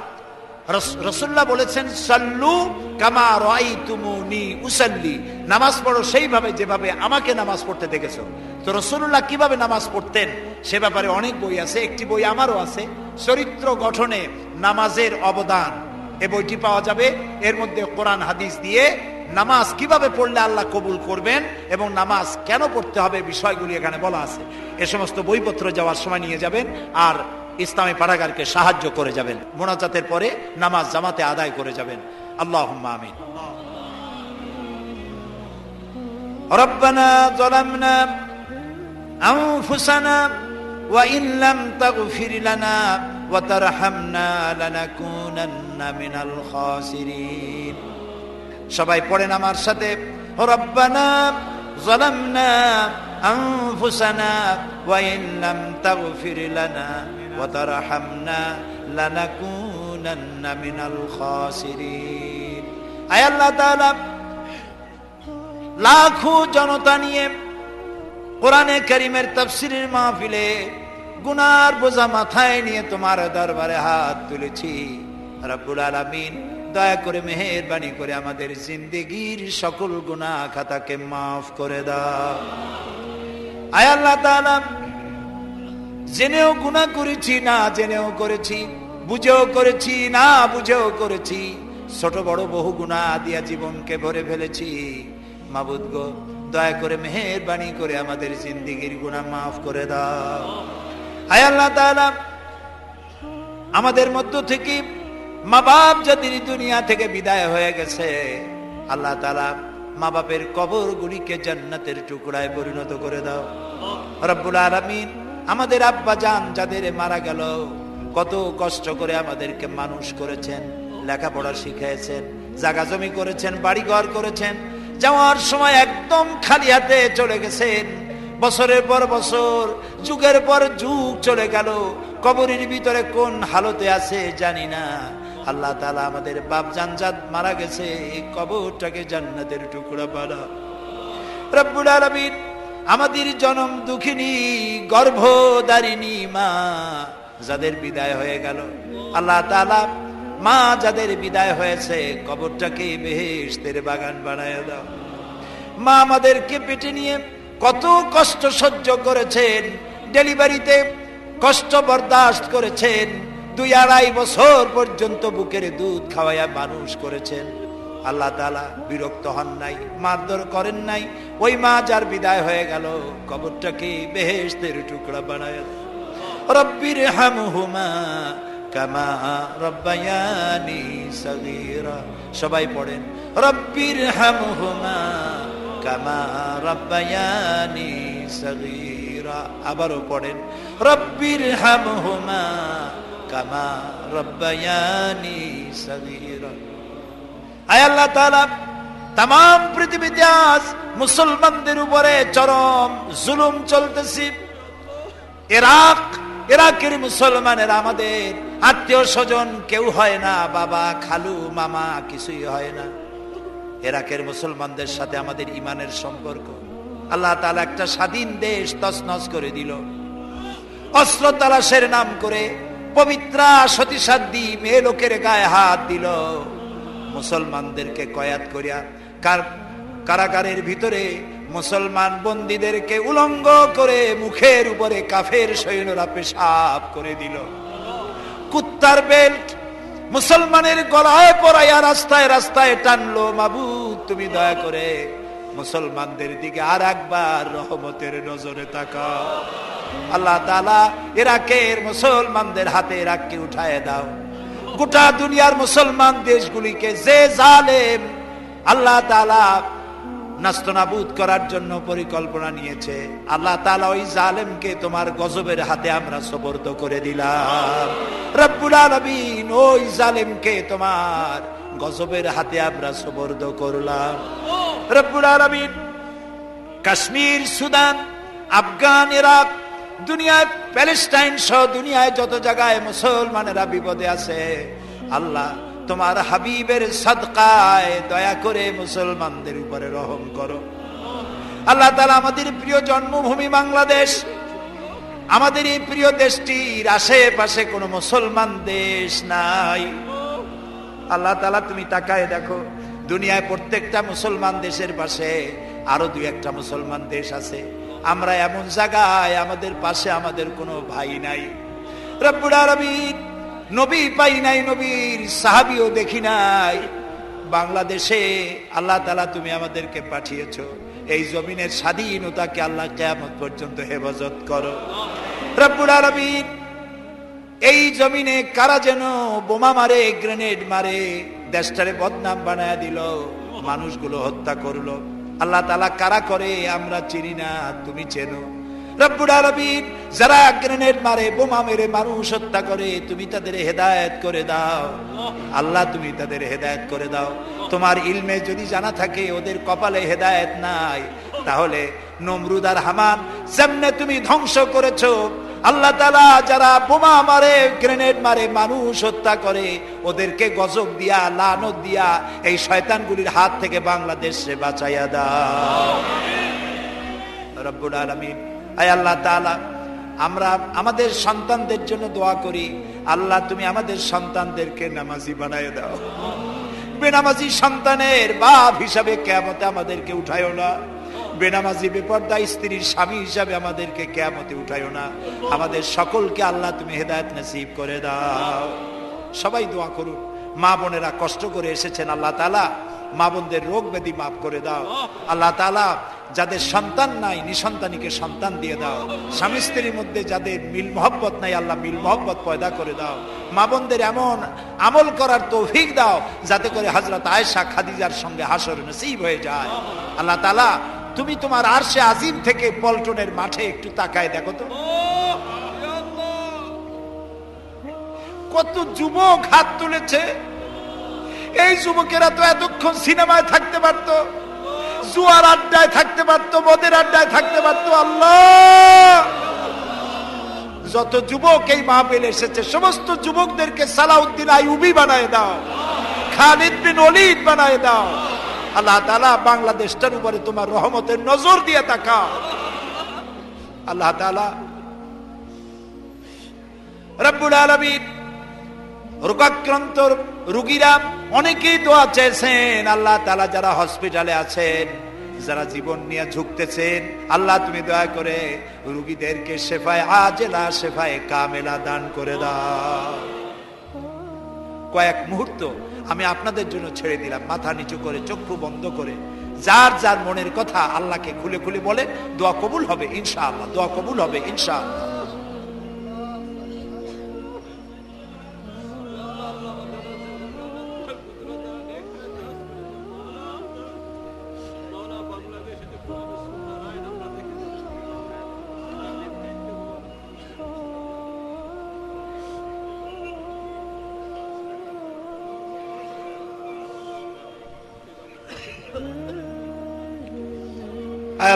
রাসূলুল্লাহ বলেছেন সাল্লু কামা রাআইতুমুনি উসাল্লি, নামাজ পড়ো সেইভাবে যেভাবে আমাকে নামাজ পড়তে দেখেছো। তো রাসূলুল্লাহ কিভাবে নামাজ পড়তেন সে ব্যাপারে অনেক বই আছে, একটি বই আমারও আছে, চরিত্র গঠনে নামাজের অবদান, এই বইটি পাওয়া যাবে। এর মধ্যে কোরআন হাদিস দিয়ে নামাজ কিভাবে পড়লে আল্লাহ কবুল করবেন এবং নামাজ কেন পড়তে হবে বিষয়গুলি এখানে বলা আছে। এ সমস্ত বইপত্র যাওয়ার সময় নিয়ে যাবেন আর ইসলামী পাঠাগারকে সাহায্য করে যাবেন। মোনাজাতের পরে নামাজ জামাতে আদায় করে যাবেন। আল্লাহুম্মা আমিন। রব্বানা যালামনা আনফুসানা ওয়া ইন লাম তাগফির লানা ওয়া তারহামনা লানাকুনান্না মিনাল খাসিরিন। সবাই পড়েন আমার সাথে, রব্বানা যালামনা আনফুসানা ওয়া ইন লাম তাগফির লানা ওয়া তারহামনা লানাকুনান্না মিনাল খাসিরিন। আয় আল্লাহ তাআলা, লাখো জনতা নিয়ে কোরআনে কারীমের তাফসীরের মাহফিলে গুনার বোঝা মাথায় নিয়ে তোমার দরবারে হাত তুলেছি। রব্বুল আলামিন, দয়া করে মেহেরবানি করে আমাদের জিন্দেগীর সকল গুনাহ খাতাকে মাফ করে দাও। আয় আল্লাহ তাআলা, জেনেও গুনাহ করেছি, না জেনেও করেছি, বুঝেও করেছি, না বুঝেও করেছি, ছোট বড় বহু গুনাহ দিয়া জীবনকে ভরে ফেলেছি। মাবুদ গো, দয়া করে মেহেরবানি করে আমাদের জিন্দেগীর গুনাহ মাফ করে দাও। আয় আল্লাহ তাআলা, আমাদের মধ্য থেকে মা বাপ যাদের দুনিয়া থেকে বিদায় হয়ে গেছে, আল্লাহ তাআলা মা বাপের কবরগুলিকে জান্নাতের টুকরায় পরিণত করে দাও। রব্বুল আলামিন, আমাদের আব্বা জান যাদের মারা গেল, কত কষ্ট করে আমাদেরকে মানুষ করেছেন, লেখাপড়া শিখিয়েছেন, জায়গা জমি করেছেন, বাড়িঘর করেছেন, যাওয়ার সময় একদম খালি হাতে চলে গেছেন। বছরের পর বছর, যুগের পর যুগ চলে গেল, কবরের ভিতরে কোন হালতে আছে জানি না। আল্লাহ তাআলা, আমাদের বাপ জানজাত মারা গেছে, এই কবরটাকে জান্নাতের টুকরা বানাও। রব্বুল আলামিন, আমাদের জনম দুঃখিনী গর্ভধারিণী মা যাদের বিদায় হয়ে গেল, আল্লাহ তাআলা মা যাদের বিদায় হয়েছে, কবরটাকে বেহেশতের বাগান বানায় দাও। মা আমাদেরকে পেটে নিয়ে কত কষ্ট সহ্য করেছেন, ডেলিভারিতে কষ্ট বরদাস্ত করেছেন, 2-2.5 বছর পর্যন্ত বুকের দুধ খাওয়াইয়া মানুষ করেছেন। আল্লাহ তাআলা বিরক্ত হন নাই, মারধর করেন নাই। ওই মা যার বিদায় হয়ে গেল, কবরটাকে বেহেশতের টুকরা বানায় দাও। রব্বির হামহুমা কামা রব্বায়ানি সগীরা। সবাই পড়েন, রব্বির হামহুমা কামা রব্বায়ানি সগীরা। আবারও পড়েন, রব্বির হামহুমা কামা রব্বায়ানি সগীরা। আয় আল্লাহ তাআলা, তাম পৃথিবীতে আজ মুসলমানদের উপরে চরম জুলুম চলতেছে। ইরাকের মুসলমানেরা আমাদের আত্মীয় স্বজন কেউ হয় না, বাবা খালু মামা কিছুই হয় না। ইরাকের মুসলমানদের সাথে আমাদের ইমানের সম্পর্ক, আল্লাহ তাআলা একটা স্বাধীন দেশ তছনছ করে দিল। অস্ত্র তালাশের নাম করে পবিত্রা সতীসাধ্বী মেয়ে লোকের গায়ে হাত দিল। মুসলমানদেরকে কয়াত করিয়া কারাগারের ভিতরে মুসলমান বন্দীদেরকে উলঙ্গ করে মুখের উপরে কাফের সৈন্যরা পেশাব করে দিল। কুত্তার বেল্ট মুসলমানের গলায় পরাইয়া রাস্তায় রাস্তায় টানলো। মাবুদ, তুমি দয়া করে মুসলমানদের দিকে আর একবার রহমতের নজরে তাকাও। আল্লাহ তাআলা, ইরাকের মুসলমানদের হাতে ইরাককে উঠায় দাও। গোটা দুনিয়ার মুসলমান দেশগুলিকে যে জালেম আল্লাহ তাআলা নাস্তনাবুদ করার জন্য পরিকল্পনা নিয়েছে, আল্লাহ তাআলা ওই জালেমকে তোমার গজবের হাতে আমরা সুপর্দ করে দিলাম। রব্বুল আলামিন, ওই জালেমকে তোমার গজবের হাতে আমরা সুপর্দ করলাম। রব্বুল আলামিন, কাশ্মীর, সুদান, আফগান, ইরাক, দুনিয়ায় প্যালেস্টাইন সহ দুনিয়ায় যত জায়গায় মুসলমানেরা বিপদে আছে, আল্লাহ তোমার হাবিবের সাদকায় দয়া করে মুসলমানদের উপরে রহম করো। আল্লাহ তাআলা আমাদের প্রিয় জন্মভূমি বাংলাদেশ, আমাদের এই প্রিয় দেশটির আশেপাশে কোনো মুসলমান দেশ নাই। আল্লাহ তাআলা তুমি তাকায় দেখো, দুনিয়ায় প্রত্যেকটা মুসলমান দেশের পাশে আরো দুই একটা মুসলমান দেশ আছে। আমরা এমন জায়গায়, আমাদের পাশে আমাদের কোনো ভাই নাই। রব্বুল আলামিন নবী পাই নাই, নবীর সাহাবীও দেখি নাই। বাংলাদেশে আল্লাহ তাআলা তুমি আমাদেরকে পাঠিয়েছো, এই জমিনের স্বাধীনতাকে আল্লাহ কিয়ামত পর্যন্ত হেফাজত করো। রব্বুল আলামিন এই জমিনে কারা যেন বোমা মারে, গ্রেনেড মারে, দেশটারে বদনাম বানায় দিল, মানুষগুলো হত্যা করলো। আল্লাহ তাআলা কারা করে আমরা চিনি না, তুমি চেনো। রব্বুল আলামিন যারা গ্রেনেড মারে, বোমা মেরে মানুষ হত্যা করে, তুমি তাদের হেদায়েত করে দাও। আল্লাহ তুমি তাদের হেদায়েত করে দাও। তোমার ইলমে যদি জানা থাকে ওদের কপালে হেদায়েত নাই, তাহলে নমরুদ আর হামান যেমনে তুমি ধ্বংস করেছো, আল্লাহ তাআলা যারা বোমা মারে, গ্রেনেড মারে, মানুষ হত্যা করে, ওদেরকে গজব দিয়া, লানত দিয়া এই শয়তানগুলির হাত থেকে বাংলাদেশে বাঁচাইয়া দাও রব্বুল আলামিন। আয় আল্লাহ তাআলা, আমরা আমাদের সন্তানদের জন্য দোয়া করি, আল্লাহ তুমি আমাদের সন্তানদেরকে নামাজি বানায় দাও। বেনামাজি সন্তানের বাপ হিসাবে কিয়ামতে আমাদেরকে উঠায়ো না। বেনামাজি বেপর্দা স্ত্রীর স্বামী হিসাবে আমাদেরকে কিয়ামতে উঠায়ো না। আমাদের সকলকে আল্লাহ তুমি হেদায়েত নসিব করে দাও। সবাই দোয়া করুন। মা বোনেরা কষ্ট করে এসেছেন, আল্লাহ তাআলা মা বোনদের রোগ ব্যাধি মাফ করে দাও। আল্লাহ তাআলা যাদের সন্তান নাই, নিঃসন্তানীকে সন্তান দিয়ে দাও। স্বামী স্ত্রীর মধ্যে যাদের মিল মহব্বত নাই, আল্লাহ মিল মহব্বত পয়দা করে দাও। মা বোনদের এমন আমল করার তৌফিক দাও যাতে করে হযরত আয়েশা খাদিজার সঙ্গে হাসর নসিব হয়ে যায়। আল্লাহ তাআলা তুমি তোমার আরশে আজিম থেকে পল্টনের মাঠে একটু তাকায় দেখো তো, কত যুবক হাত তুলেছে। এই যুবকেরা তো এতক্ষণ সিনেমায় থাকতে পারতো, জুয়ার আড্ডায় থাকতে পারতো, মদের আড্ডায় থাকতে পারতো। আল্লাহ যত যুবক এই মাহফিলে এসেছে সমস্ত যুবকদেরকে সালাউদ্দিন আইয়ুবী বানায় দাও, খালিদ বিন ওলীদ বানায় দাও। আল্লাহ তাআলা বাংলাদেশটার উপরে তোমার রহমতের নজর দিয়ে তাকাও। আল্লাহ তাআলা রব্বুল আলামিন রোগাক্রান্ত রোগীরা অনেকেই দোয়া চেয়েছেন, আল্লাহ তাআলা যারা হসপিটালে আছেন, যারা জীবন নিয়ে ঝুঁকতেছেন, আল্লাহ তুমি দয়া করে রোগীদেরকে শেফায়ে আজেলা, শেফায়ে কামেলা দান করে দাও। কয়েক মুহূর্ত আমি আপনাদের জন্য ছেড়ে দিলাম, মাথা নিচু করে, চক্ষু বন্ধ করে, যার যার মনের কথা আল্লাহকে খুলে খুলে বলে, দোয়া কবুল হবে ইনশাআল্লাহ, দোয়া কবুল হবে ইনশাআল্লাহ।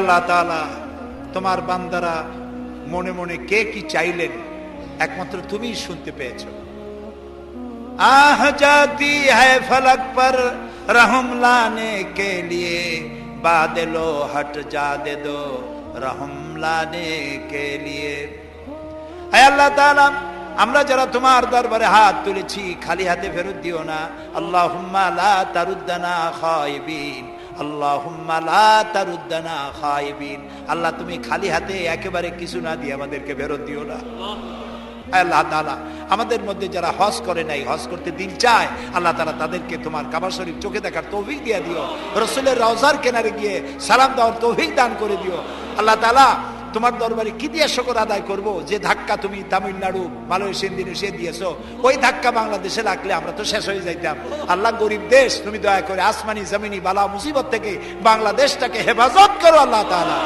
আল্লাহ তাআলা তোমার বান্দারা মনে মনে কে কি চাইলেন একমাত্র তুমিই শুনতে পেয়েছো। আহ জাতি হ্যায় ফলক পর রহম লানে কে লিয়ে, বাদলো হট যা দে দো রহম লানে কে লিয়ে। আয় আল্লাহ তাআলা, আমরা যারা তোমার দরবারে হাত তুলেছি খালি হাতে ফেরত দিও না। আল্লাহুম্মা লা তারুদ্দানা খায়বিন, আল্লাহুম্মা লা তারুদ্দানা খায়বিন। আল্লাহ তুমি খালি হাতে একেবারে কিছু না দিয়ে আমাদেরকে ফেরত দিও না। আল্লাহ তাআলা আমাদের মধ্যে যারা হজ করে নাই, হজ করতে দিন চায়, আল্লাহ তাআলা তাদেরকে তোমার কাবা শরীফ চোখে দেখার তৌফিক দিয়ে দিও। রাসূলের রওজার কিনারে গিয়ে সালাম দেওয়ার তৌফিক দান করে দিও। আল্লাহ তাআলা তোমার দরবারে কি দিয়ে শুকর আদায় করব, যে ধাক্কা তুমি তামিলনাড়ু, মালয়েশিয়া, ইন্দোনেশিয়া দিয়েছো, ওই ধাক্কা বাংলাদেশে লাগলে আমরা তো শেষ হয়ে যাইতাম। আল্লাহ গরিব দেশ, তুমি দয়া করে আসমানি জমিনি বালা মুসিবত থেকে বাংলাদেশটাকে হেফাজত করো। আল্লাহ তাআলা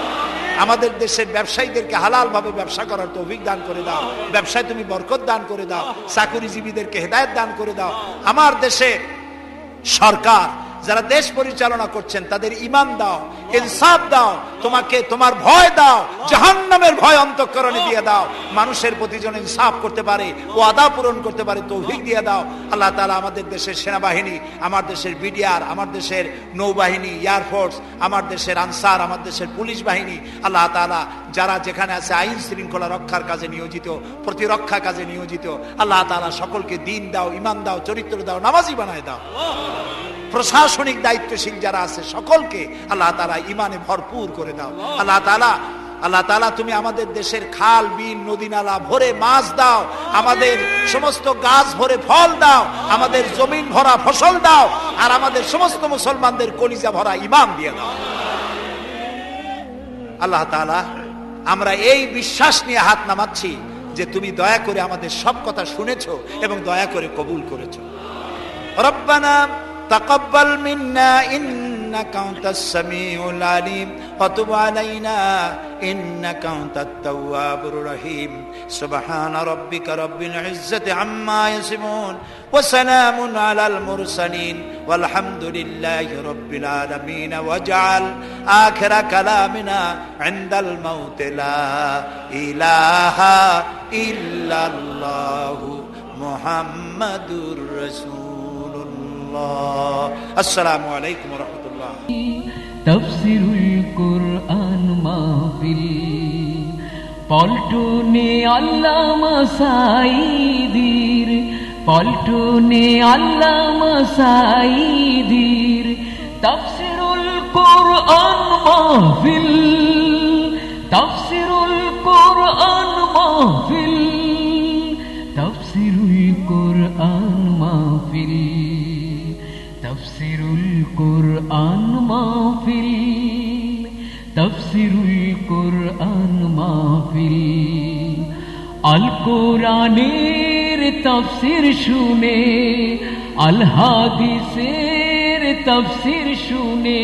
আমাদের দেশের ব্যবসায়ীদেরকে হালাল ভাবে ব্যবসা করার তৌফিক দান করে দাও। ব্যবসায় তুমি বরকত দান করে দাও। চাকরিজীবীদেরকে হেদায়েত দান করে দাও। আমার দেশে সরকার যারা দেশ পরিচালনা করছেন তাদের ঈমান দাও, ইনসাফ দাও, তোমাকে তোমার ভয় দাও, জাহান্নামের ভয় অন্তঃকরণে দিয়ে দাও, মানুষের প্রতি যেন ইনসাফ করতে পারে, ওয়াদা পূরণ করতে পারে তৌফিক দিয়ে দাও। আল্লাহ তাআলা আমাদের দেশের সেনাবাহিনী, আমার দেশের বিডিআর, আমার দেশের নৌবাহিনী, এয়ারফোর্স, আমার দেশের আনসার, আমার দেশের পুলিশ বাহিনী, আল্লাহ তাআলা যারা যেখানে আছে আইন শৃঙ্খলা রক্ষার কাজে নিয়োজিত, প্রতিরক্ষা কাজে নিয়োজিত, আল্লাহ তাআলা সকলকে দিন দাও, ঈমান দাও, চরিত্র দাও, নামাজি বানায় দাও। প্রশাসনিক দায়িত্বশীল যারা আছে সকলকে আল্লাহ তাআলা ঈমানে ভরপুর করে দাও। আল্লাহ তাআলা তুমি আমাদের দেশের খাল বিল নদী নালা ভরে মাছ দাও, আমাদের সমস্ত গাছ ভরে ফল দাও, আমাদের জমিন ভরা ফসল দাও, আর আমাদের সমস্ত মুসলমানদের কলিজা ভরা ঈমান দিয়ে দাও। আল্লাহ তাআলা আমরা এই বিশ্বাস নিয়ে হাত নামাচ্ছি যে তুমি দয়া করে আমাদের সব কথা শুনেছো এবং দয়া করে কবুল করেছো। রব্বানা তাকাব্বাল মিন্না ইন্নাকা আনতাস সামিউল আলিম ওয়া তুব আলাইনা ইন্নাকা আনতাত তাওয়াবুর রহিম। সুবহানা রাব্বিকা রাব্বিল ইজ্জাতি আম্মা ইয়াসিফুন ওয়া সালামুন আলাল মুরসালিন ওয়াল হামদুলিল্লাহি রাব্বিল আলামিন। ওয়াজআল আখিরা কালামিনা ইনদাল মাউত লা ইলাহা ইল্লাল্লাহু মুহাম্মাদুর রাসূলুল্লাহ। আসসালামু আলাইকুম ওয়া রাহমাতুল্লাহ। তাফসীরুল কুরআন মাহফিল পল্টনে আল্লামা সাঈদীর, পল্টনে আল্লামা সাঈদীর তাফসীরুল কুরআন মাহফিল, তাফসীরুল কুরআন মাহফিল, তাফসীরুল কুরআন মাহফিল, তাফসীরুল কুরআন মাহফিল, তাফসীরুল কুরআন মাহফিল। আল কোরআনের তাফসীর শুনে, আল হাদিসের তাফসীর শুনে